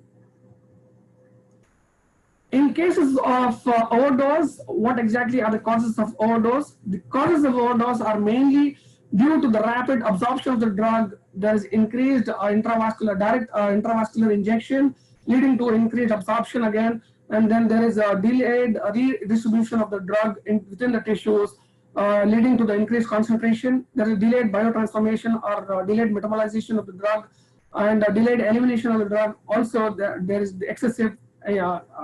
In cases of overdose, what exactly are the causes of overdose? The causes of overdose are mainly due to the rapid absorption of the drug. There is increased direct intravascular injection, leading to increased absorption again, and then there is a delayed redistribution of the drug within the tissues, leading to the increased concentration. There is delayed biotransformation or delayed metabolization of the drug, and delayed elimination of the drug. Also, there is the excessive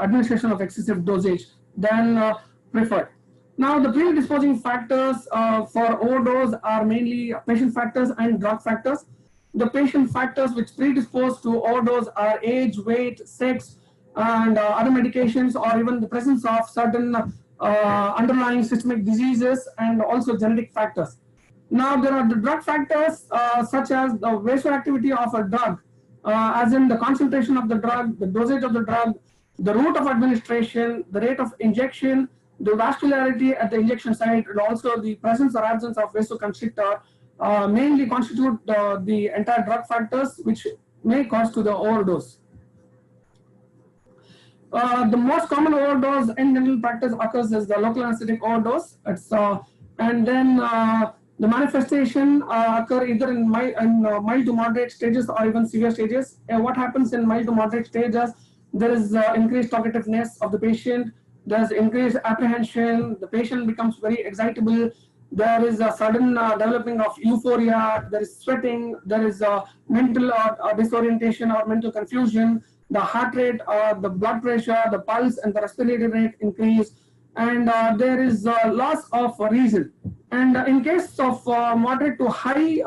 administration of excessive dosage than preferred. Now, the predisposing factors for overdose are mainly patient factors and drug factors. The patient factors which predispose to overdose are age, weight, sex, and other medications, or even the presence of certain underlying systemic diseases, and also genetic factors. Now, there are the drug factors such as the vasoactivity of a drug, as in the concentration of the drug, the dosage of the drug, the route of administration, the rate of injection, the vascularity at the injection site, and also the presence or absence of vasoconstrictor mainly constitute the entire drug factors which may cause to the overdose. The most common overdose in dental practice occurs is the local anesthetic overdose. And then the manifestation occur either in mild to moderate stages or even severe stages. What happens in mild to moderate stages? There is increased talkativeness of the patient. There's increased apprehension. The patient becomes very excitable. There is a sudden developing of euphoria. There is sweating. There is mental disorientation or mental confusion. The heart rate, the blood pressure, the pulse, and the respiratory rate increase. And there is loss of reason. And in case of moderate to high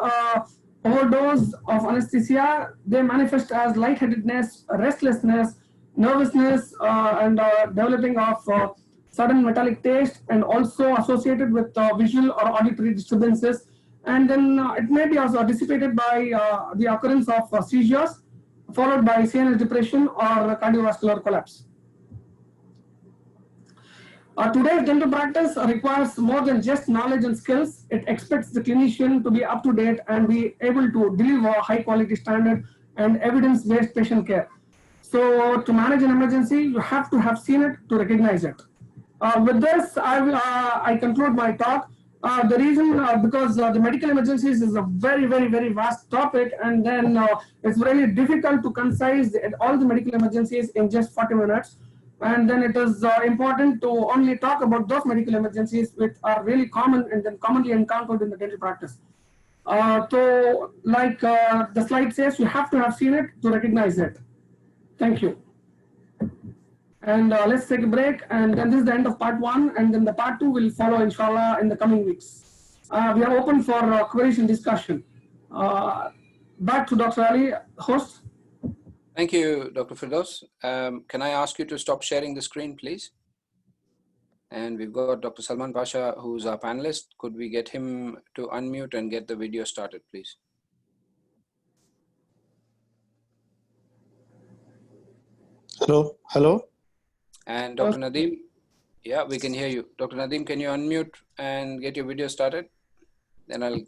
overdose of anesthesia, they manifest as lightheadedness, restlessness, nervousness, and developing of sudden metallic taste, and also associated with visual or auditory disturbances. And then it may be also dissipated by the occurrence of seizures, followed by CNS depression or cardiovascular collapse. Today's dental practice requires more than just knowledge and skills. It expects the clinician to be up to date and be able to deliver high quality standard and evidence-based patient care. So to manage an emergency, you have to have seen it to recognize it. With this, I conclude my talk. The reason, because the medical emergencies is a very, very, very vast topic, and then it's really difficult to concise all the medical emergencies in just 40 minutes. And then it is important to only talk about those medical emergencies which are really common and then commonly encountered in the dental practice. So like the slide says, you have to have seen it to recognize it. Thank you. And let's take a break, and then this is the end of part 1, and then the part 2 will follow inshallah in the coming weeks. We are open for queries and discussion. Back to Dr. Ali, host. Thank you, Dr. Firdaus. Can I ask you to stop sharing the screen, please? And we've got Dr. Salman Pasha, who's our panelist. Could we get him to unmute and get the video started, please? Hello, hello. And Dr. Nadeem, yeah, we can hear you. Dr. Nadeem, can you unmute and get your video started? Then I'll.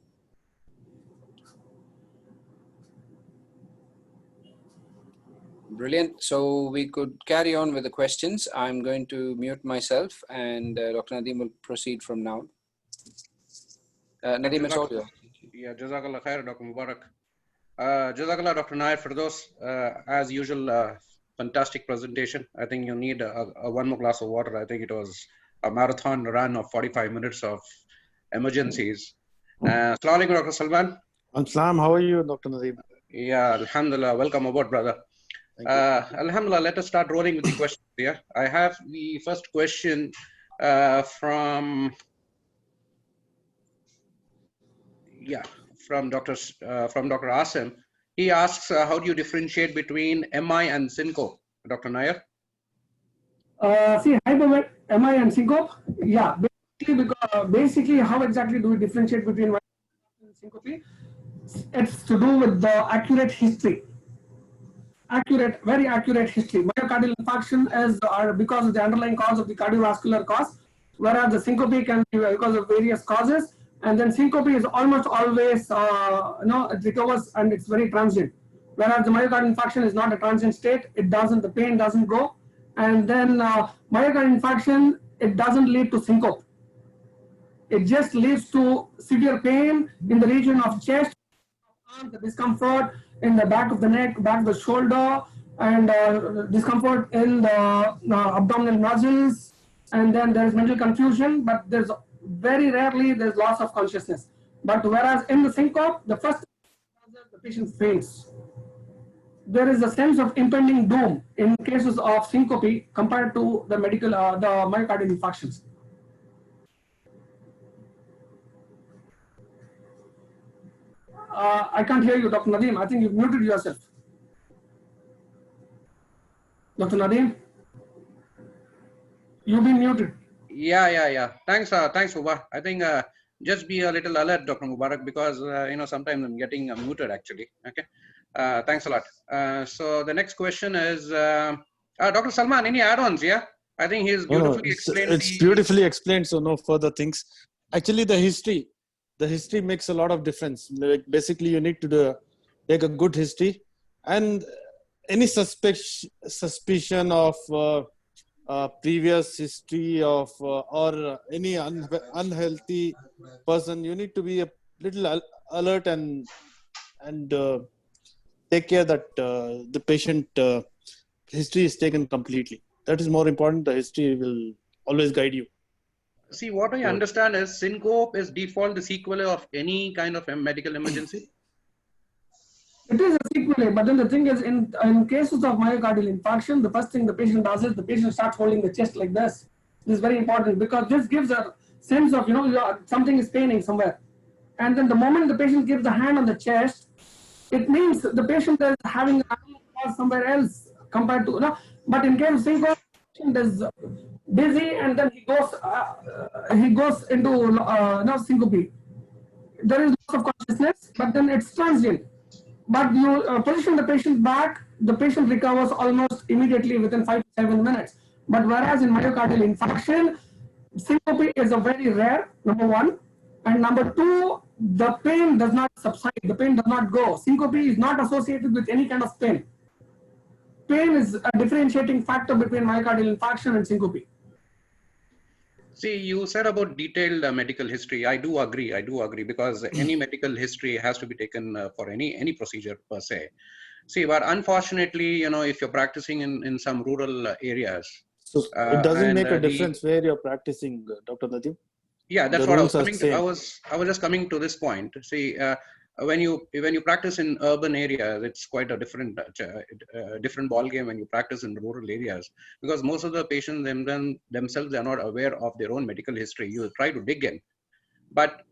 Brilliant. So we could carry on with the questions. I'm going to mute myself, and Dr. Nadeem will proceed from now. Nadeem, it's all yours. Yeah, Jazakallah khair, Dr. Mubarak. Jazakallah, Dr. Nair Firdaus. As usual, fantastic presentation. I think you need one more glass of water. I think it was a marathon run of 45 minutes of emergencies. Assalamu alaikum, Dr. Salman. Salam, how are you, Dr. Nadeem? Yeah, Alhamdulillah. Welcome aboard, brother. Alhamdulillah, let us start rolling with the questions here. I have the first question from Dr. Asim. He asks, how do you differentiate between MI and syncope, Dr. Nair? See, MI and syncope, yeah, basically how exactly do we differentiate between syncope? It's to do with the accurate history. Very accurate history. Myocardial infarction is because of the underlying cause of the cardiovascular cause, whereas the syncope can be because of various causes. And then syncope is almost always, it recovers and it's very transient. Whereas the myocardial infarction is not a transient state. The pain doesn't go. And then myocardial infarction, it doesn't lead to syncope. It just leads to severe pain in the region of chest, the discomfort in the back of the neck, back of the shoulder, and discomfort in the abdominal muscles. And then there is mental confusion, but there's very rarely there's loss of consciousness. But whereas in the syncope, the first the patient faints. There is a sense of impending doom in cases of syncope compared to the myocardial infarctions. I can't hear you, Dr. Nadeem. I think you've muted yourself. Dr. Nadeem, you've been muted. Yeah. Thanks, Uba. I think just be a little alert, Dr. Mubarak, because sometimes I'm getting muted actually. Okay. Thanks a lot. So the next question is, Dr. Salman, any add-ons? Yeah, I think he's beautifully explained. It's beautifully explained, so no further things. Actually, the history makes a lot of difference. Like basically, you need to take a good history, and any suspicion of previous history of or any unhealthy person, you need to be a little alert and take care that the patient history is taken completely. That is more important. The history will always guide you. See, what I understand is syncope is default the sequelae of any kind of medical emergency. It is a sequelae, but then the thing is, in cases of myocardial infarction, the first thing the patient does is the patient starts holding the chest like this. This is very important because this gives a sense of, something is paining somewhere. And then the moment the patient gives the hand on the chest, it means the patient is having a cause somewhere else compared to, but in case of syncope, the patient is dizzy and then he goes into syncope. There is loss of consciousness, but then it's transient. But you position the patient back, the patient recovers almost immediately within 5 to 7 minutes. But whereas in myocardial infarction, syncope is a very rare, number one. And number two, the pain does not subside, the pain does not go. Syncope is not associated with any kind of pain. Pain is a differentiating factor between myocardial infarction and syncope. See, you said about detailed medical history. I do agree, because any medical history has to be taken for any procedure per se. See, but unfortunately, if you're practicing in some rural areas. So it doesn't make a difference where you're practicing, Dr. Nadeem? Yeah, that's what I was coming to. I was just coming to this point. See, when you practice in urban areas, it's quite a different ball game when you practice in rural areas, because most of the patients themselves are not aware of their own medical history. You try to dig in, but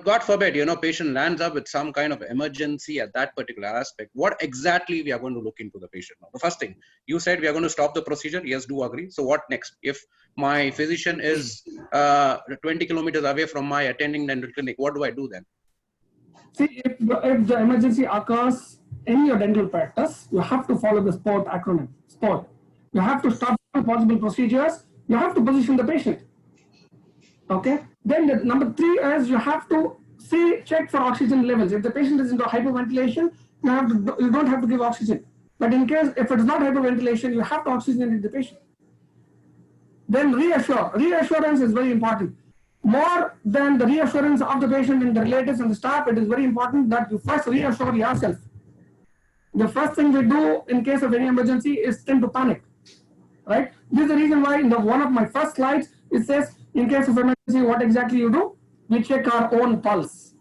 God forbid, patient lands up with some kind of emergency at that particular aspect. What exactly we are going to look into the patient now? The first thing you said, we are going to stop the procedure. Yes, do agree. So what next? If my physician is 20 kilometers away from my attending dental clinic, what do I do then? See, if the emergency occurs in your dental practice, you have to follow the SPORT acronym. SPORT. You have to stop all possible procedures. You have to position the patient. Okay. Then the number 3 is you have to check for oxygen levels. If the patient is into hyperventilation, you don't have to give oxygen. But in case if it is not hyperventilation, you have to oxygenate the patient. Then reassure. Reassurance is very important. More than the reassurance of the patient and the relatives and the staff, it is very important that you first reassure yourself. The first thing we do in case of any emergency is tend to panic, right? This is the reason why in one of my first slides, it says, in case of emergency, what exactly you do? We check our own pulse.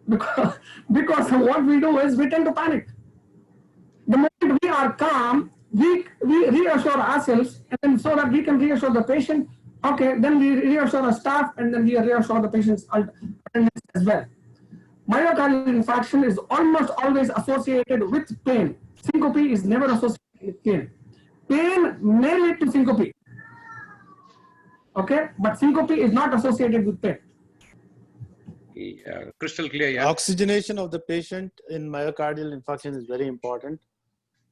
Because what we do is we tend to panic. The moment we are calm, we reassure ourselves, and then so that we can reassure the patient. Okay, then we reassure the staff, and then we reassure the patient's attendants as well. Myocardial infarction is almost always associated with pain. Syncope is never associated with pain. Pain may lead to syncope. Okay, but syncope is not associated with pain. Crystal clear, yeah. Oxygenation of the patient in myocardial infarction is very important.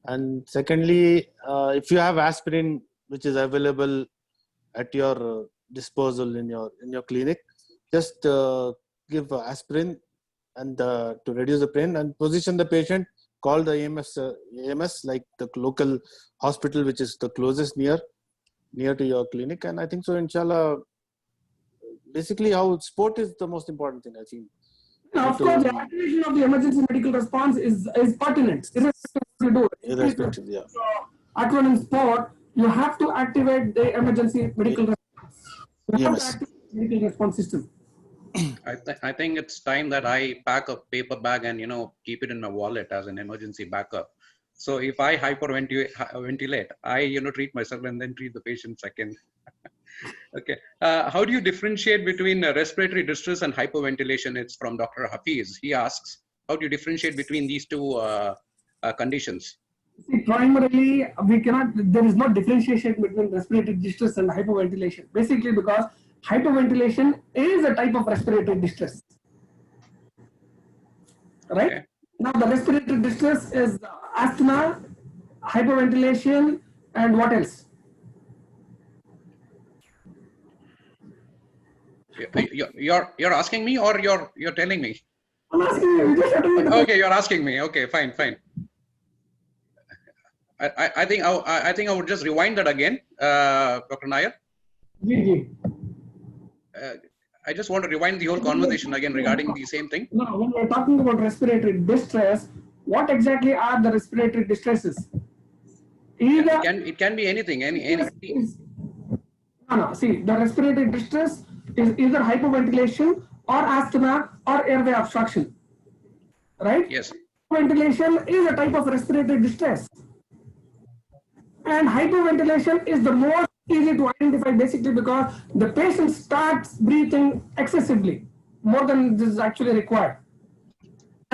And secondly, if you have aspirin, which is available at your disposal in your clinic, just give aspirin and to reduce the pain, and position the patient. Call the AMS, like the local hospital which is the closest near to your clinic. And I think so, inshallah, basically how sport is the most important thing, I think. Now, of course, the activation of the emergency medical response is pertinent. Irrespective, yeah. Acronym SPORT, you have to activate the emergency medical response. You have to activate the medical response system. I think it's time that I pack a paper bag and keep it in my wallet as an emergency backup. So if I hyperventilate, I treat myself and then treat the patient second. Okay. How do you differentiate between respiratory distress and hyperventilation? It's from Dr. Hafiz. He asks, how do you differentiate between these two conditions? See, primarily, there is no differentiation between respiratory distress and hyperventilation. Basically, because hyperventilation is a type of respiratory distress. Right? Okay. Now, the respiratory distress is asthma, hyperventilation, and what else? You're asking me, or you're telling me? I'm asking you. Okay, you're asking me. Okay, fine. I think I would just rewind that again, Dr. Nair. I just want to rewind the whole conversation again regarding the same thing. No, when we're talking about respiratory distress, what exactly are the respiratory distresses? It can be anything. No. See, the respiratory distress is either hyperventilation or asthma or airway obstruction. Right? Yes. Hyperventilation is a type of respiratory distress. And hyperventilation is the most easy to identify, basically because the patient starts breathing excessively, more than this is actually required.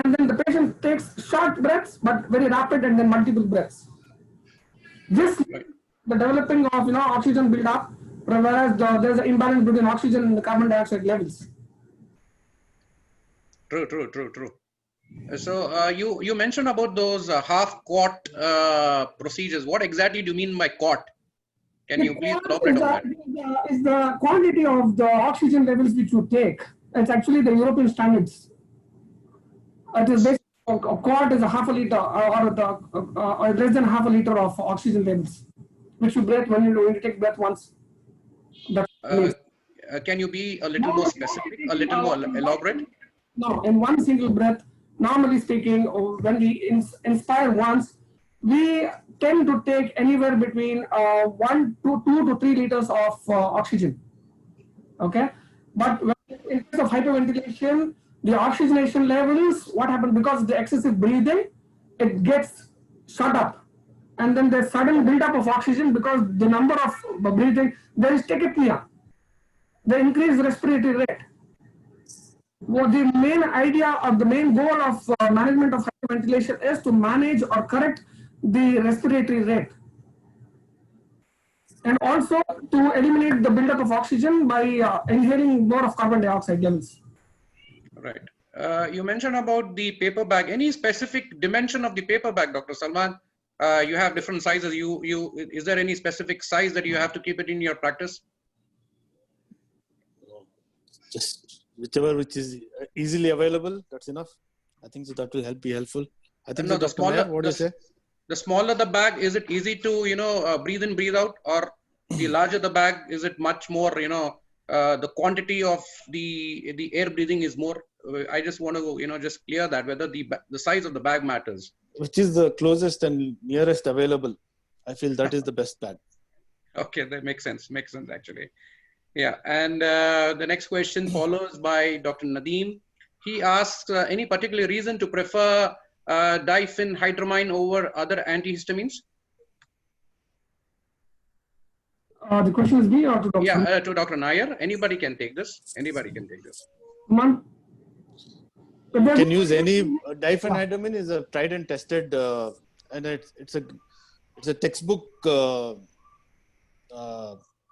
And then the patient takes short breaths, but very rapid, and then multiple breaths. This, the developing of oxygen build up, whereas there's an imbalance between oxygen and the carbon dioxide levels. True. So you mentioned about those half quart procedures. What exactly do you mean by quart? Can you please elaborate on that? Is the quantity of the oxygen levels which you take. It's actually the European standards. It is basically a quart is a half a liter or less than half a liter of oxygen levels, which you breathe when you take breath once. Can you be a little more specific, a little more elaborate? No, in one single breath, normally speaking, when we inspire once, we tend to take anywhere between 2 to 3 liters of oxygen. Okay, but in case of hyperventilation, the oxygenation levels, what happens because of the excessive breathing, it gets shut up, and then there's sudden buildup of oxygen because the number of breathing, there is tachypnea, the increased respiratory rate. Well, the main idea or the main goal of management of hyperventilation is to manage or correct the respiratory rate, and also to eliminate the buildup of oxygen by inhaling more of carbon dioxide levels. Right. You mentioned about the paper bag. Any specific dimension of the paper bag, Dr. Salman? You have different sizes. Is there any specific size that you have to keep it in your practice? Just whichever which is easily available, that's enough. I think so that will be helpful. I think No, so, the Dr. smaller, Nair, what do you say? The smaller the bag, is it easy to, breathe in, breathe out? Or the larger the bag, is it much more, the quantity of the air breathing is more? I just want to, just clear that, whether the size of the bag matters. Which is the closest and nearest available. I feel that is the best bag. Okay, that makes sense. Makes sense, actually. Yeah, and the next question follows by Dr. Nadeem. He asks, any particular reason to prefer diphenhydramine over other antihistamines? The question is me or to Dr. Yeah, to Dr. Nair. Anybody can take this. Anybody can take this. You can use any diphenhydramine is a tried and tested, and it's a textbook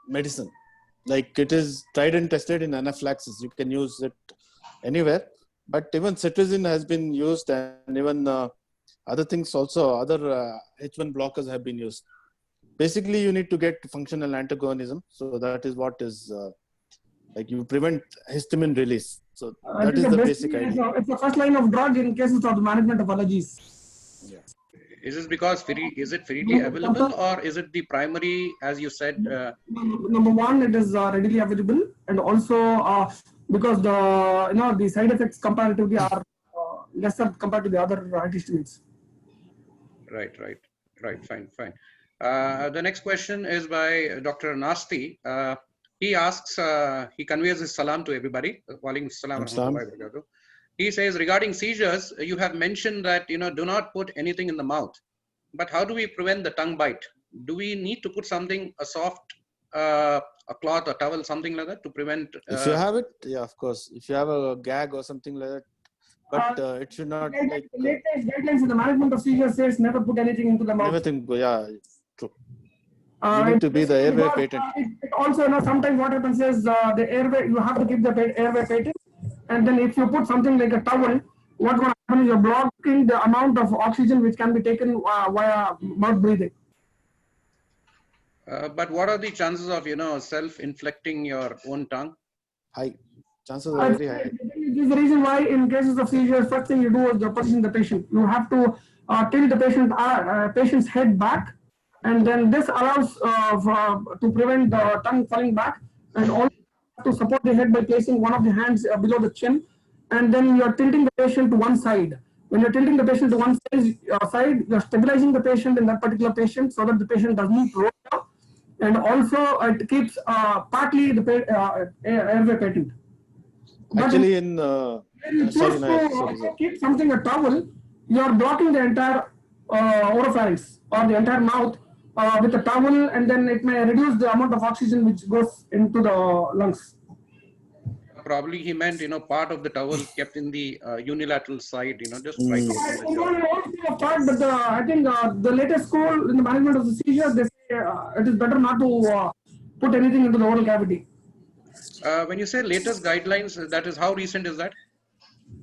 medicine. Like it is tried and tested in anaphylaxis. You can use it anywhere. But even cetirizine has been used, and even other things also, other H1 blockers have been used. Basically, you need to get functional antagonism. So that is what is like you prevent histamine release. So that is the basic idea. It's the first line of drug in cases of the management of allergies. Yeah. Is this because is it freely available, or is it the primary, as you said? Number one, it is readily available, and also because the side effects comparatively are lesser compared to the other antihistamines. Right. Fine. The next question is by Dr. Nasti. He asks, he conveys his salam to everybody. He says, regarding seizures, you have mentioned that, do not put anything in the mouth. But how do we prevent the tongue bite? Do we need to put something, a soft, a cloth, a towel, something like that to prevent? If you have it, yeah, of course. If you have a gag or something like that, but it should not like. The latest guidelines in the management of seizures says never put anything into the mouth. Everything, yeah, true. You need to be the airway patent. It also, sometimes what happens is the airway, you have to keep the airway patent. And then if you put something like a towel, what's going to happen is you're blocking the amount of oxygen which can be taken via mouth breathing. But what are the chances of, self-inflicting your own tongue? High. Chances are very high. This is the reason why in cases of seizures, first thing you do is you position the patient. You have to tilt the patient's head back, and then this allows to prevent the tongue falling back, and also to support the head by placing one of the hands below the chin, and then you are tilting the patient to one side. When you're tilting the patient to one side, you're stabilizing the patient in that particular patient so that the patient doesn't roll down, and also it keeps partly the airway patent. Actually, keep something a towel, you are blocking the entire oropharynx or the entire mouth with a towel, and then it may reduce the amount of oxygen which goes into the lungs. Probably he meant, part of the towel kept in the unilateral side, just right over the jaw. But I think the latest school in the management of the seizure, they say it is better not to put anything into the oral cavity. When you say latest guidelines, that is how recent is that?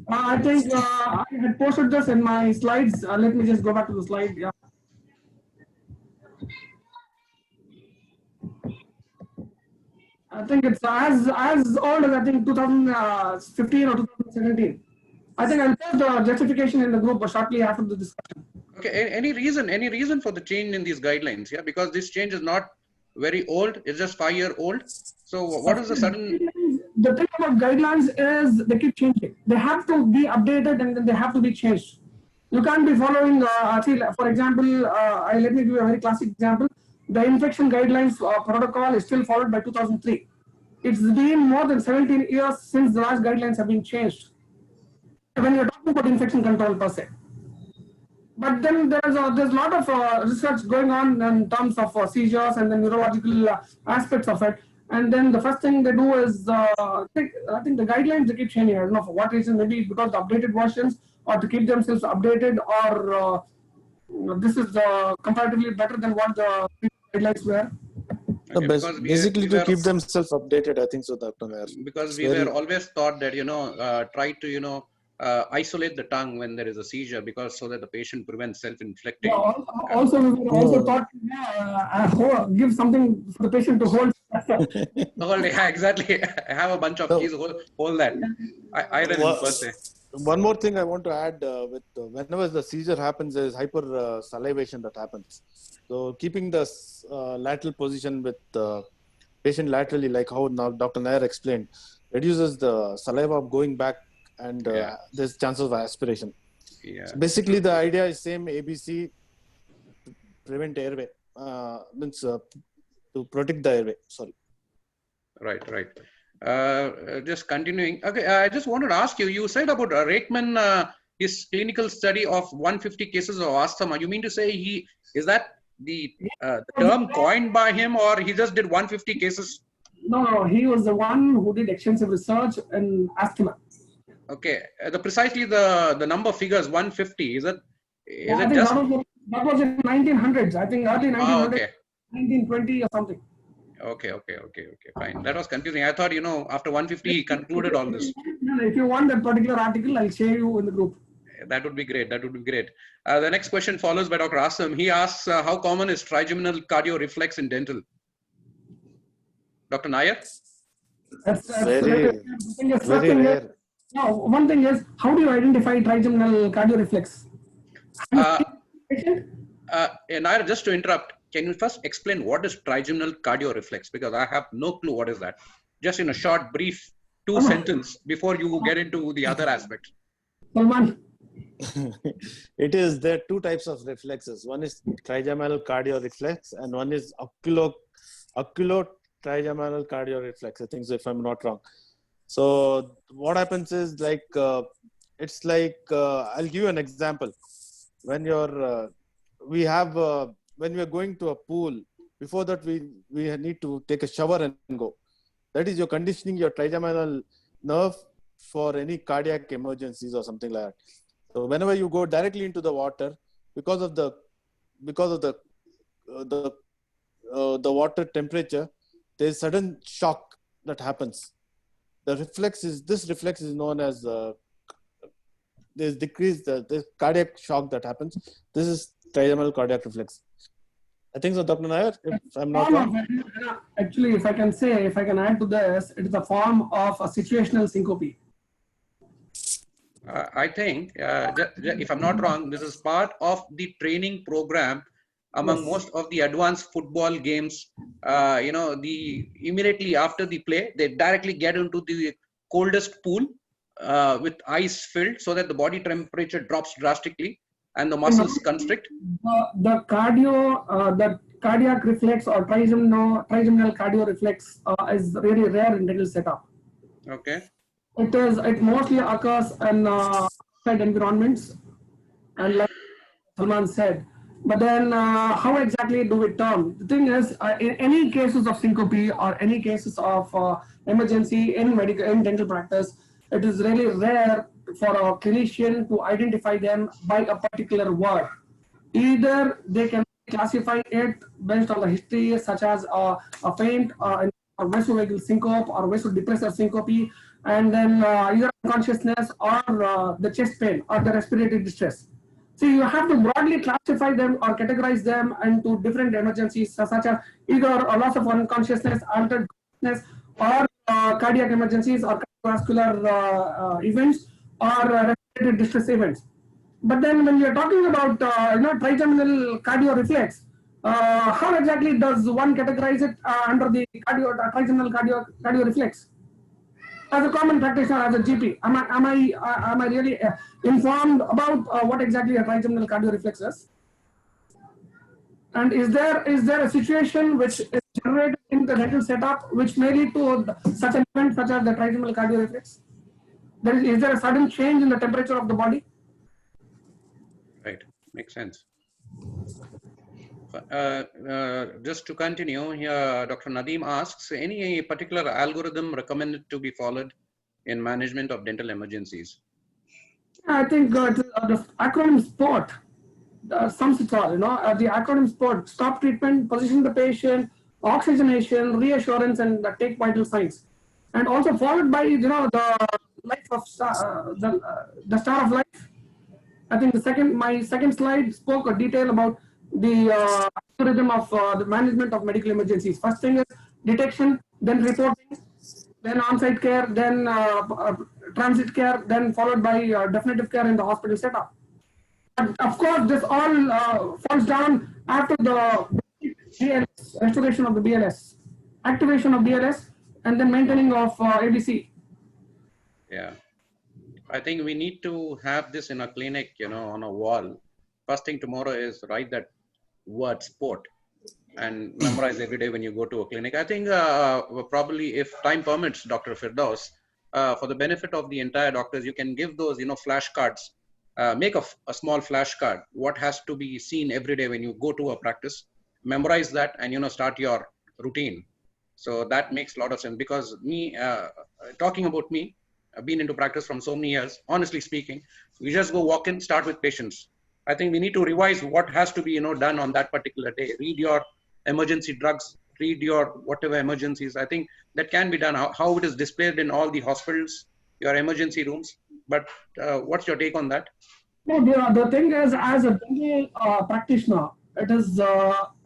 I think I had posted this in my slides. Let me just go back to the slide. Yeah. I think it's as old as I think 2015 or 2017. I think I'll post the justification in the group shortly after the discussion. Okay, any reason for the change in these guidelines? Yeah, because this change is not very old, it's just 5-year old. So what is the sudden? The thing about guidelines is they keep changing. They have to be updated and then they have to be changed. You can't be following, for example, let me give you a very classic example. The infection guidelines protocol is still followed by 2003. It's been more than 17 years since the last guidelines have been changed. When you're talking about infection control per se. But then there's a lot of research going on in terms of seizures and the neurological aspects of it. And then the first thing they do is, I think the guidelines they keep changing. I don't know for what reason, maybe because the updated versions or to keep themselves updated, or this is comparatively better than what the guidelines were. Okay, basically to keep themselves updated, I think so, Dr. Nair. Because we were always taught that, try to, isolate the tongue when there is a seizure, because so that the patient prevents self-inflicting. Also, we were also taught to give something for the patient to hold. Yeah, exactly. I have a bunch of keys, hold that. I read it first day. One more thing I want to add whenever the seizure happens, there is hyper salivation that happens. So keeping the lateral position with the patient laterally, like how Dr. Nair explained, reduces the saliva going back and there's chances of aspiration. Yeah. So basically, the idea is same ABC, prevent airway, to protect the airway. Sorry. Right. Just continuing. Okay, I just wanted to ask you. You said about Rakeman, his clinical study of 150 cases of asthma. You mean to say is that the term coined by him, or he just did 150 cases? No, he was the one who did extensive research in asthma. Okay, precisely the number figures 150. Is it just? That was in 1900s. I think early 1900s, okay. 1920 or something. Okay, fine. That was confusing. I thought, after 150, he concluded all this. If you want that particular article, I'll share you in the group. That would be great. The next question follows by Dr. Asim. He asks, how common is trigeminal cardioreflex in dental? Dr. Nair? That's very rare. No, one thing is, how do you identify trigeminal cardioreflex? Nair, just to interrupt, can you first explain what is trigeminal cardioreflex? Because I have no clue what is that. Just in a short, brief, sentence before you get into the other aspects. Salman. There are two types of reflexes. One is trigeminal cardioreflex and one is oculotrigeminal cardioreflex. I think so, if I'm not wrong. So what happens is I'll give you an example. When we are going to a pool, before that we need to take a shower and go. That is, you're conditioning your trigeminal nerve for any cardiac emergencies or something like that. So whenever you go directly into the water, because of the water temperature, there's sudden shock that happens. This reflex is known as there's decreased the cardiac shock that happens. This is trigeminal cardiac reflex. I think so, Dr. Nair, if I'm not wrong. Actually, if I can add to this, it is a form of a situational syncope. I think, if I'm not wrong, this is part of the training program among most of the advanced football games. Immediately after the play, they directly get into the coldest pool with ice filled, so that the body temperature drops drastically and the muscles constrict. The cardiac reflex or trigeminal cardioreflex is really rare in dental setup. Okay. It mostly occurs in outside environments, and like Salman said. But then, how exactly do we term? The thing is, in any cases of syncope or any cases of emergency in dental practice, it is really rare for a clinician to identify them by a particular word. Either they can classify it based on the history, such as a faint or vasovagal syncope or vasodepressor syncope, and then either unconsciousness or the chest pain or the respiratory distress. So you have to broadly classify them or categorize them into different emergencies, such as either a loss of unconsciousness, altered consciousness, or cardiac emergencies or cardiovascular events or respiratory distress events. But then when we are talking about trigeminal cardioreflex, how exactly does one categorize it under the trigeminal cardioreflex? As a common practitioner, as a GP, am I really informed about what exactly a trigeminal cardioreflex is? And is there a situation which is generated in the rental setup which may lead to such an event such as the trigeminal cardioreflex? Is there a sudden change in the temperature of the body? Right, makes sense. Just to continue here, Dr. Nadeem asks, any particular algorithm recommended to be followed in management of dental emergencies? I think the acronym SPORT sums it all. The acronym SPORT: stop treatment, position the patient, oxygenation, reassurance, and take vital signs, and also followed by the life of the star of life. I think my second slide spoke a detail about the algorithm of the management of medical emergencies. First thing is detection, then reporting, then on-site care, then transit care, then followed by definitive care in the hospital setup. But of course, this all falls down after the BLS, restoration of the BLS, activation of BLS, and then maintaining of ABC. Yeah. I think we need to have this in a clinic, on a wall. First thing tomorrow is write that word sport and memorize every day when you go to a clinic. I think probably if time permits, Dr. Firdaus, for the benefit of the entire doctors, you can give those, flashcards, make a small flashcard, what has to be seen every day when you go to a practice, memorize that and, start your routine. So that makes a lot of sense because talking about me, I've been into practice from so many years. Honestly speaking, we just go walk in, start with patients. I think we need to revise what has to be, done on that particular day. Read your emergency drugs, read your whatever emergencies. I think that can be done. How it is displayed in all the hospitals, your emergency rooms. But what's your take on that? No, the thing is, as a dental practitioner, it is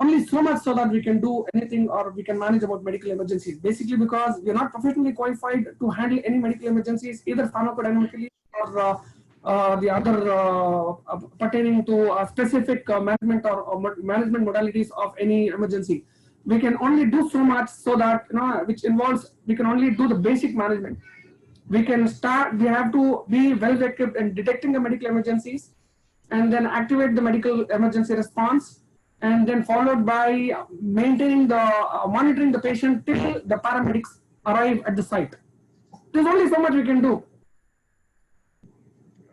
only so much so that we can do anything or we can manage about medical emergencies. Basically, because we are not professionally qualified to handle any medical emergencies, either pharmacodynamically or the other pertaining to specific management or management modalities of any emergency. We can only do so much so that, which involves, we can only do the basic management. We have to be well equipped in detecting the medical emergencies and then activate the medical emergency response, and then followed by maintaining monitoring the patient till the paramedics arrive at the site. There's only so much we can do.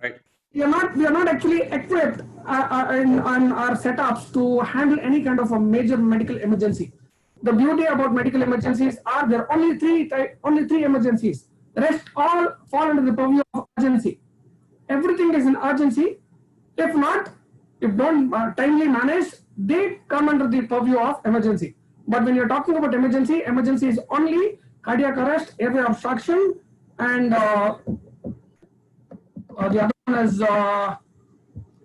Right. We are not actually equipped on our setups to handle any kind of a major medical emergency. The beauty about medical emergencies are there are only three emergencies. The rest all fall under the purview of urgency. Everything is an urgency. If don't timely managed, they come under the purview of emergency. But when you're talking about emergency is only cardiac arrest, airway obstruction, and the other one is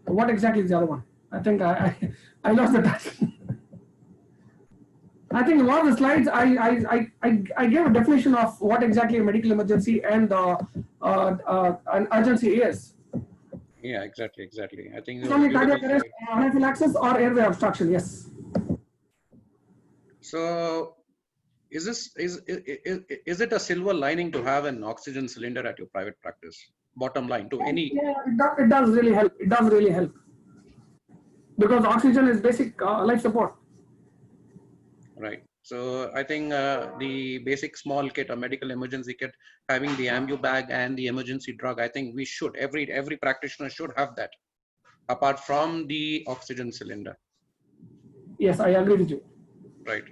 what exactly is the other one? I think I lost the touch. I think in one of the slides I gave a definition of what exactly a medical emergency and an urgency is. Yeah, exactly. I think it's only cardiac arrest, anaphylaxis, or airway obstruction. Yes. So, is it a silver lining to have an oxygen cylinder at your private practice? Bottom line, to any. Yeah, it does really help. It does really help because oxygen is basic life support. Right. So I think the basic small kit, a medical emergency kit, having the ambu bag and the emergency drug, I think we should, every practitioner should have that, apart from the oxygen cylinder. Yes, I agree with you. Right.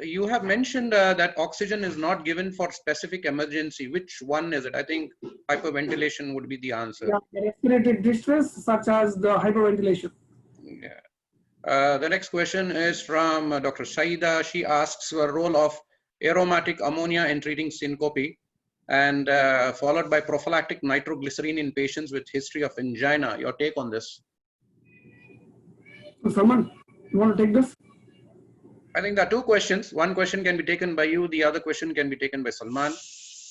You have mentioned that oxygen is not given for specific emergency. Which one is it? I think hyperventilation would be the answer. Yeah, respiratory distress, such as the hyperventilation. Yeah. The next question is from Dr. Saida. She asks the role of aromatic ammonia in treating syncope, and followed by prophylactic nitroglycerine in patients with history of angina. Your take on this? Salman, you want to take this? I think there are two questions. One question can be taken by you. The other question can be taken by Salman.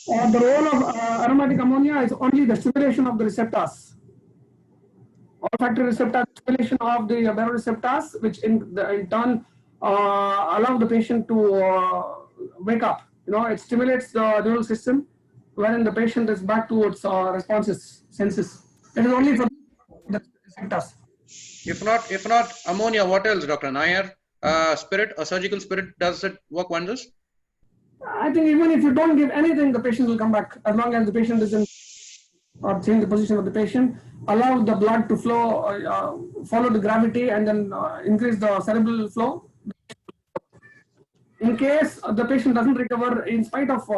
The role of aromatic ammonia is only the stimulation of the receptors. Olfactory receptor stimulation of the baroreceptors, which in turn allow the patient to wake up. It stimulates the neural system, wherein the patient is back to its responses, senses. It is only for the receptors. If not ammonia, what else, Dr. Nair? Spirit, a surgical spirit, does it work wonders? I think even if you don't give anything, the patient will come back, as long as the patient doesn't change the position of the patient, allow the blood to flow, follow the gravity, and then increase the cerebral flow. In case the patient doesn't recover, in spite of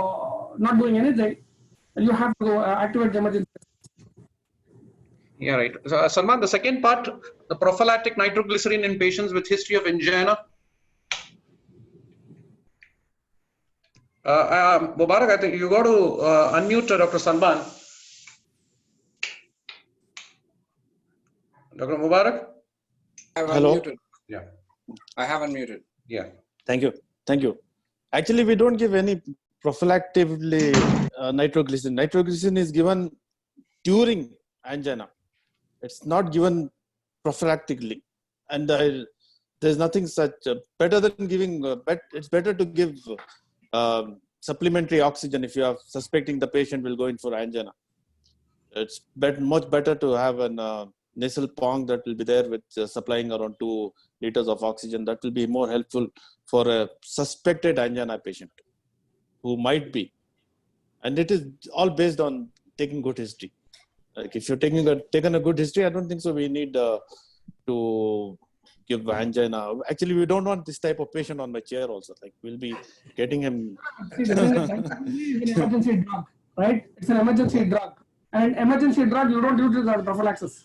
not doing anything, you have to go activate the emergency. Yeah, right. So, Salman, the second part, the prophylactic nitroglycerin in patients with history of angina. Mubarak, I think you got to unmute Dr. Salman. Dr. Mubarak? I have Hello. unmuted. Yeah. I have unmuted. Yeah. Thank you. Thank you. Actually, we don't give any prophylactively nitroglycerin. Nitroglycerin is given during angina. It's not given prophylactically. And there's nothing such better than giving, it's better to give supplementary oxygen if you are suspecting the patient will go in for angina. It's much better to have a nasal pong that will be there with supplying around 2 liters of oxygen. That will be more helpful for a suspected angina patient who might be. And it is all based on taking good history. Like if you're taken a good history, I don't think so we need to give angina. Actually, we don't want this type of patient on my chair also. Like we'll be getting him. See, the thing is, it's an emergency drug, right? It's an emergency drug. And emergency drug, you don't use it as prophylaxis.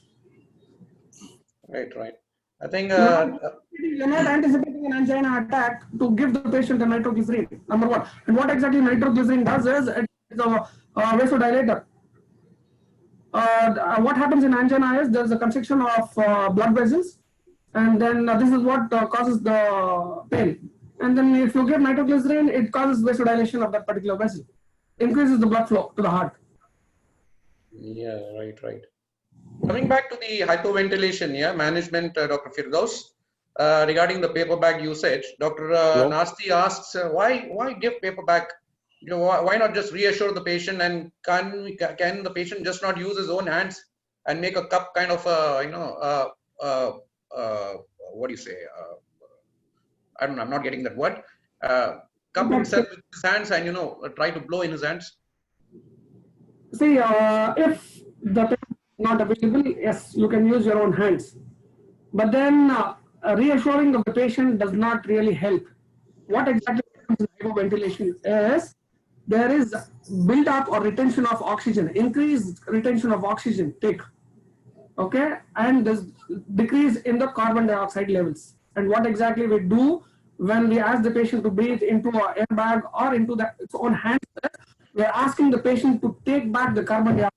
Right, right. I think You're not anticipating an angina attack to give the patient a nitroglycerin, number one. And what exactly nitroglycerin does is it's a vasodilator. What happens in angina is there's a constriction of blood vessels, and then this is what causes the pain. And then if you give nitroglycerin, it causes vasodilation of that particular vessel, increases the blood flow to the heart. yeah, right, right. Coming back to the hypoventilation, management, Dr. Firdaus, regarding the paper bag usage, Dr. Nasti asks, why give paper bag? Why not just reassure the patient, and can the patient just not use his own hands and make a cup kind of what do you say? I don't know. I'm not getting that word. Cup himself with his hands and try to blow in his hands. See, if the patient is not available, yes, you can use your own hands. But then reassuring of the patient does not really help. What exactly happens in hypoventilation is there is build up or retention of oxygen, increased retention of oxygen okay, and there's decrease in the carbon dioxide levels. And what exactly we do when we ask the patient to breathe into an airbag or into its own hands, we're asking the patient to take back the carbon dioxide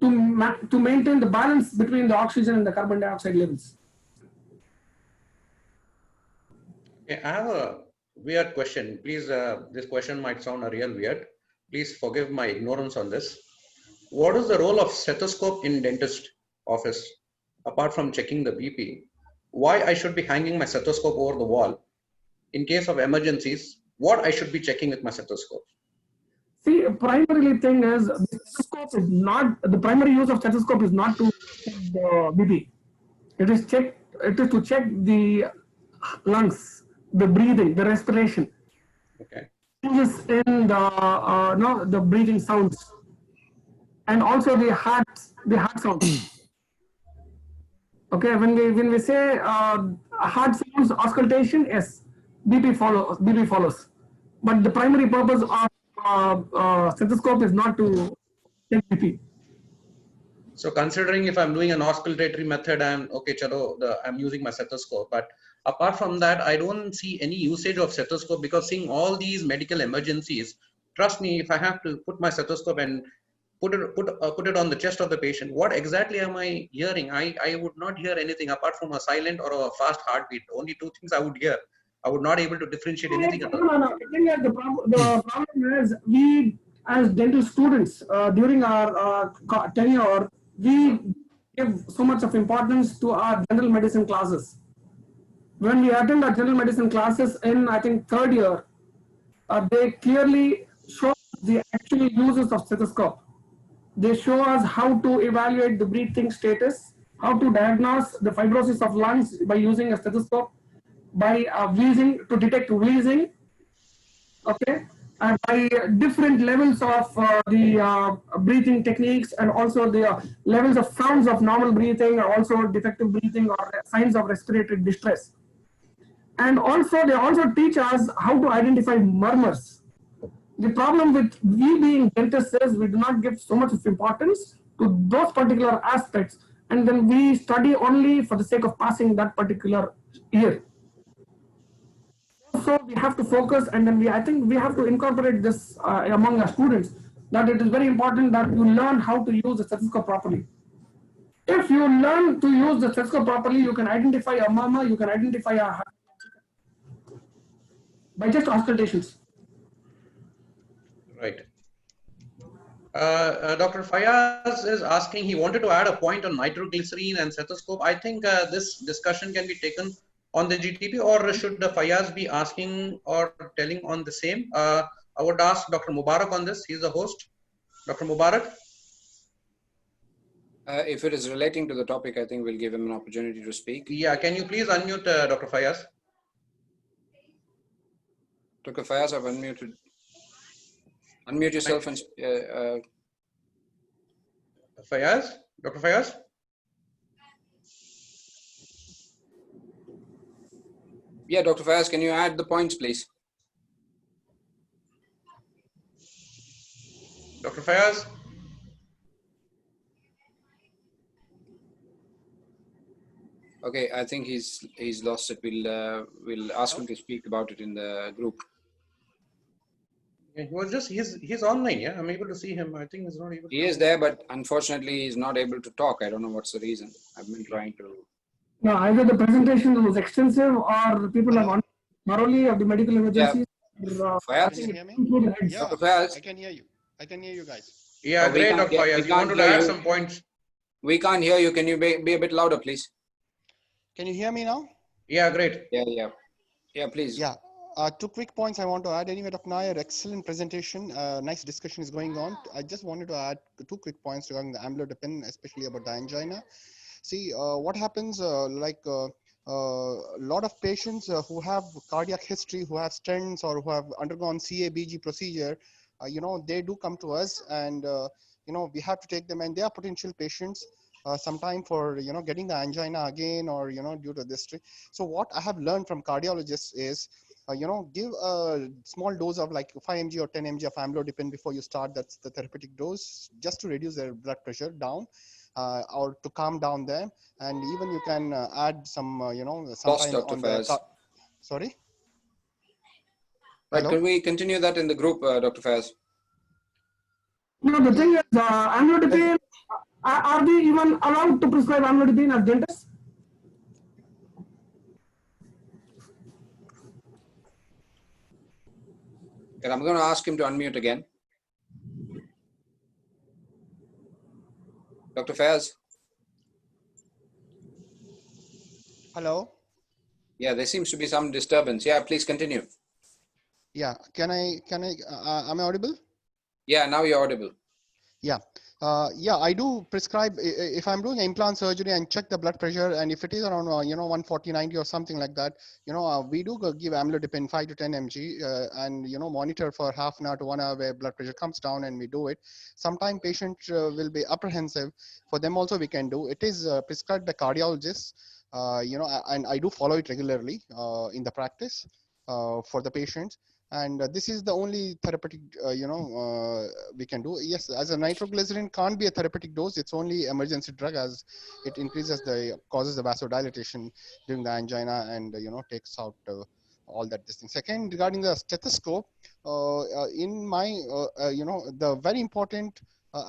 to maintain the balance between the oxygen and the carbon dioxide levels. Okay, I have a weird question. Please, this question might sound a real weird. Please forgive my ignorance on this. What is the role of stethoscope in dentist office apart from checking the BP? Why I should be hanging my stethoscope over the wall in case of emergencies? What I should be checking with my stethoscope? See, primarily thing is the stethoscope is not the primary use of stethoscope is not to check the BP. It is to check the lungs, the breathing, the respiration. Okay. Changes in the breathing sounds, and also the heart sounds. Okay, when we say heart sounds auscultation, yes, BP follows. But the primary purpose of stethoscope is not to check BP. So considering if I'm doing an auscultatory method, I'm using my stethoscope, but Apart from that, I don't see any usage of stethoscope, because seeing all these medical emergencies, trust me, if I have to put my stethoscope and put it on the chest of the patient, what exactly am I hearing? I would not hear anything apart from a silent or a fast heartbeat. Only two things I would hear. I would not able to differentiate anything at all. No. I think that the problem is we, as dental students, during our tenure, we give so much of importance to our general medicine classes. When we attend our general medicine classes in, I think, third year, they clearly show the actual uses of stethoscope. They show us how to evaluate the breathing status, how to diagnose the fibrosis of lungs by using a stethoscope, by wheezing, to detect wheezing, okay, and by different levels of the breathing techniques, and also the levels of sounds of normal breathing, or also defective breathing, or signs of respiratory distress. And also, they also teach us how to identify murmurs. The problem with we being dentists is we do not give so much of importance to those particular aspects, and then we study only for the sake of passing that particular year. So we have to focus, and then I think we have to incorporate this among our students, that it is very important that you learn how to use the stethoscope properly. If you learn to use the stethoscope properly, you can identify a murmur, you can identify a by just auscultations. Right. Dr. Fayaz is asking, he wanted to add a point on nitroglycerine and stethoscope. I think this discussion can be taken on the GTP, or should the Fayaz be asking or telling on the same? I would ask Dr. Mubarak on this. He's the host. Dr. Mubarak? If it is relating to the topic, I think we'll give him an opportunity to speak. Yeah, can you please unmute Dr. Fayaz? Dr. Fayaz, I've unmuted. Unmute yourself and Fayaz? Dr. Fayaz? yeah, Dr. Fayaz, can you add the points, please? Dr. Fayaz? Okay, I think he's lost it. We'll ask him to speak about it in the group. Yeah, he's online. Yeah, I'm able to see him. I think he's not able. He is there, but unfortunately, he's not able to talk. I don't know what's the reason. I've been trying to. No, either the presentation was extensive, or people have understood thoroughly of the medical emergencies. Fayaz? Can you hear me? Yeah, Dr. Fayaz? I can hear you. I can hear you guys. Yeah, Oh, we great, can't Dr. get- Fayaz. we You can't wanted to hear add you. some points? We can't hear you. Can you be a bit louder, please? Can you hear me now? Yeah, great. Yeah, please. Yeah. Two quick points I want to add. Anyway, Dr. Nair, excellent presentation. Nice discussion is going on. I just wanted to add two quick points regarding the amlodipine, especially about the angina. See, what happens, a lot of patients who have cardiac history, who have stents, or who have undergone CABG procedure, they do come to us, and we have to take them, and they are potential patients sometime for getting the angina again, or due to this. So what I have learned from cardiologists is give a small dose of like 5 mg or 10 mg of amlodipine before you start. That's the therapeutic dose, just to reduce their blood pressure down, or to calm down them. And even you can add some sometime Dr. on Fayaz. the sorry. Right, Hello? can we continue that in the group, Dr. Fayaz? No, the thing is, amlodipine, are they even allowed to prescribe amlodipine as dentists? And I'm going to ask him to unmute again. Dr. Fayaz? Hello? Yeah, there seems to be some disturbance. Yeah, please continue. Yeah, am I audible? Yeah, now you're audible. Yeah. I do prescribe, if I'm doing implant surgery and check the blood pressure, and if it is around 140/90 or something like that, we do give amlodipine 5 to 10 mg and monitor for half an hour to 1 hour where blood pressure comes down, and we do it. Sometimes patient will be apprehensive. For them also we can do. It is prescribed by cardiologists, and I do follow it regularly in the practice for the patients. And this is the only therapeutic, we can do. Yes, as a nitroglycerin can't be a therapeutic dose. It's only emergency drug, as it causes the vasodilatation during the angina, and takes out all that this thing. Second, regarding the stethoscope, in my the very important,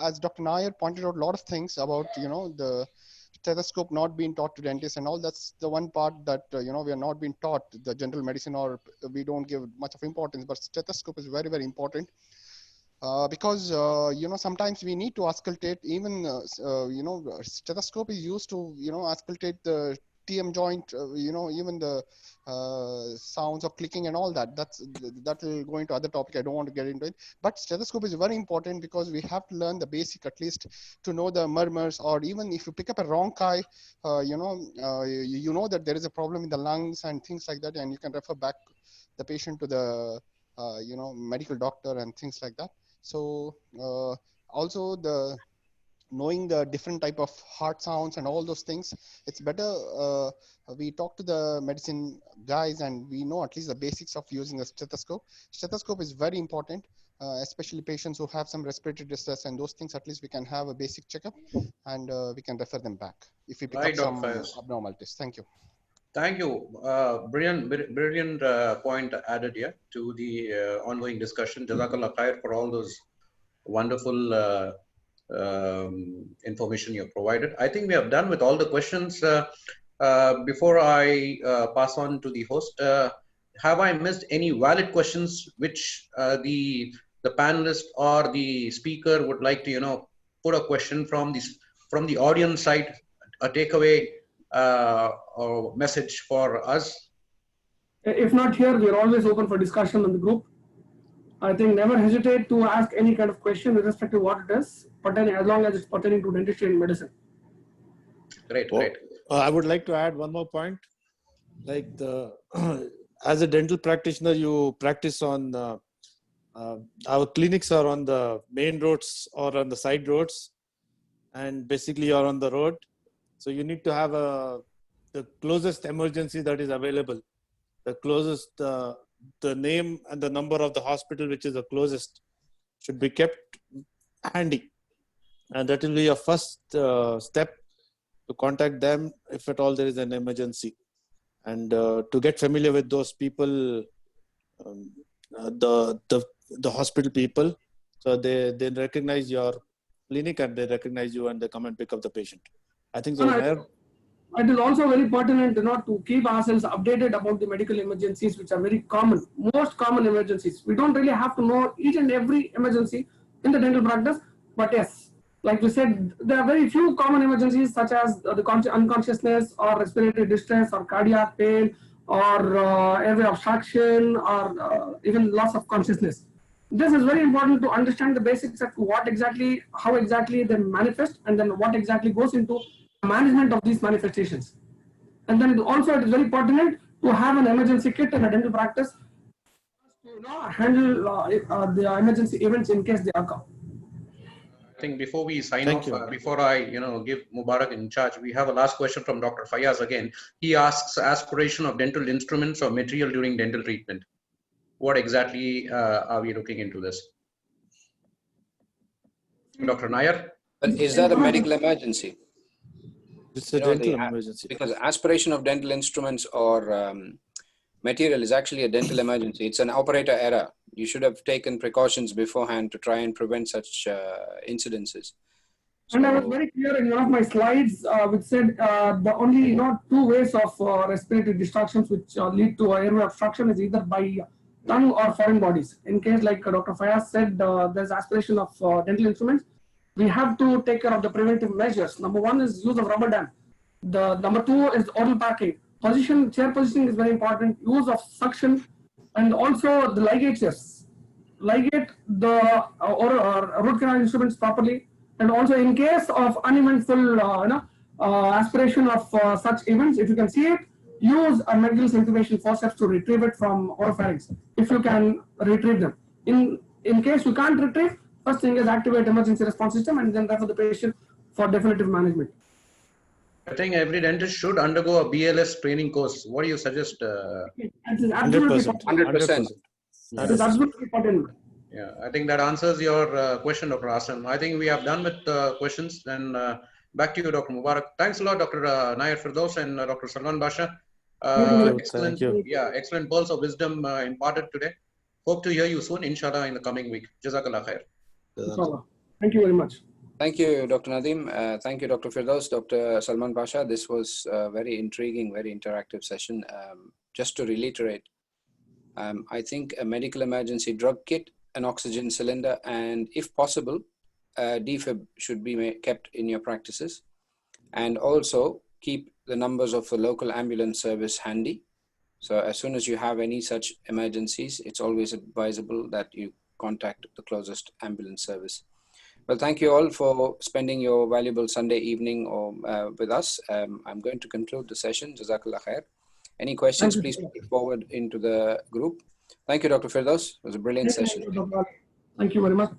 as Dr. Nair pointed out a lot of things about the stethoscope not being taught to dentists and all. That's the one part that we are not being taught, the general medicine, or we don't give much of importance. But stethoscope is very, very important, because sometimes we need to auscultate. Even stethoscope is used to auscultate the TM joint, even the sounds of clicking and all that. That will go into other topic. I don't want to get into it. But stethoscope is very important, because we have to learn the basic, at least, to know the murmurs, or even if you pick up a rhonchi, you know that there is a problem in the lungs and things like that, and you can refer back the patient to the medical doctor and things like that. So also the knowing the different type of heart sounds and all those things, it's better we talk to the medicine guys, and we know at least the basics of using a stethoscope. Stethoscope is very important, especially patients who have some respiratory distress and those things. At least we can have a basic checkup, and we can refer them back if we pick up some abnormalities. Thank you. Thank you. Brilliant point added here to the ongoing discussion. Jazakallah khair for all those wonderful information you have provided. I think we have done with all the questions. Before I pass on to the host, have I missed any valid questions which the panelist or the speaker would like to put a question from the audience side, a takeaway or message for us? If not here, we are always open for discussion on the group. I think never hesitate to ask any kind of question, irrespective of what it is, as long as it's pertaining to dentistry and medicine. Great, great. I would like to add one more point. Like as a dental practitioner, you practice on our clinics are on the main roads or on the side roads, and basically you're on the road. So you need to have the closest emergency that is available, the closest, the name and the number of the hospital which is the closest should be kept handy, and that will be your first step to contact them if at all there is an emergency, and to get familiar with those people, the hospital people, so they recognize your clinic and they recognize you and they come and pick up the patient. I think so. It is also very pertinent to keep ourselves updated about the medical emergencies, which are very common, most common emergencies. We don't really have to know each and every emergency in the dental practice, but yes, like we said, there are very few common emergencies, such as the unconsciousness or respiratory distress or cardiac pain or airway obstruction or even loss of consciousness. This is very important to understand the basics of how exactly they manifest, and then what exactly goes into management of these manifestations. And then also it is very pertinent to have an emergency kit in a dental practice to handle the emergency events in case they occur. I think before we sign off, before I give Mubarak in charge, we have a last question from Dr. Fayaz again. He asks aspiration of dental instruments or material during dental treatment. What exactly are we looking into this? Dr. Nair? But is that a medical emergency? It's a dental emergency. Because aspiration of dental instruments or material is actually a dental emergency. It's an operator error. You should have taken precautions beforehand to try and prevent such incidences. And I was very clear in one of my slides, which said the only two ways of respiratory destructions which lead to airway obstruction is either by tongue or foreign bodies. In case, like Dr. Fayaz said, there's aspiration of dental instruments. We have to take care of the preventive measures. Number one is use of rubber dam. The number two is oral packing. Chair positioning is very important. Use of suction, and also the ligatures. Ligate the root canal instruments properly. And also, in case of uneventful aspiration of such events, if you can see it, use a Megdal's intubation forceps to retrieve it from oropharynx, if you can retrieve them. In case you can't retrieve, first thing is activate emergency response system and then refer the patient for definitive management. I think every dentist should undergo a BLS training course. What do you suggest? 100%. It is absolutely important. Yeah, I think that answers your question, Dr. Asim. I think we have done with questions. Then back to you, Dr. Mubarak. Thanks a lot, Dr. Nair Firdaus and Dr. Salman Basha. Excellent, Thank you. yeah, excellent pearls of wisdom imparted today. Hope to hear you soon, inshallah, in the coming week. Jazakallah khair. Inshallah. Thank you very much. Thank you, Dr. Nadeem. Thank you, Dr. Firdaus, Dr. Salman Pasha. This was a very intriguing, very interactive session. Just to reiterate, I think a medical emergency drug kit, an oxygen cylinder, and if possible, defib should be kept in your practices. And also keep the numbers of the local ambulance service handy. So as soon as you have any such emergencies, it's always advisable that you contact the closest ambulance service. Well, thank you all for spending your valuable Sunday evening with us. I'm going to conclude the session. Jazakallah khair. Any questions, please put it forward into the group. Thank you, Dr. Firdaus. It was a brilliant session. Thank you very much.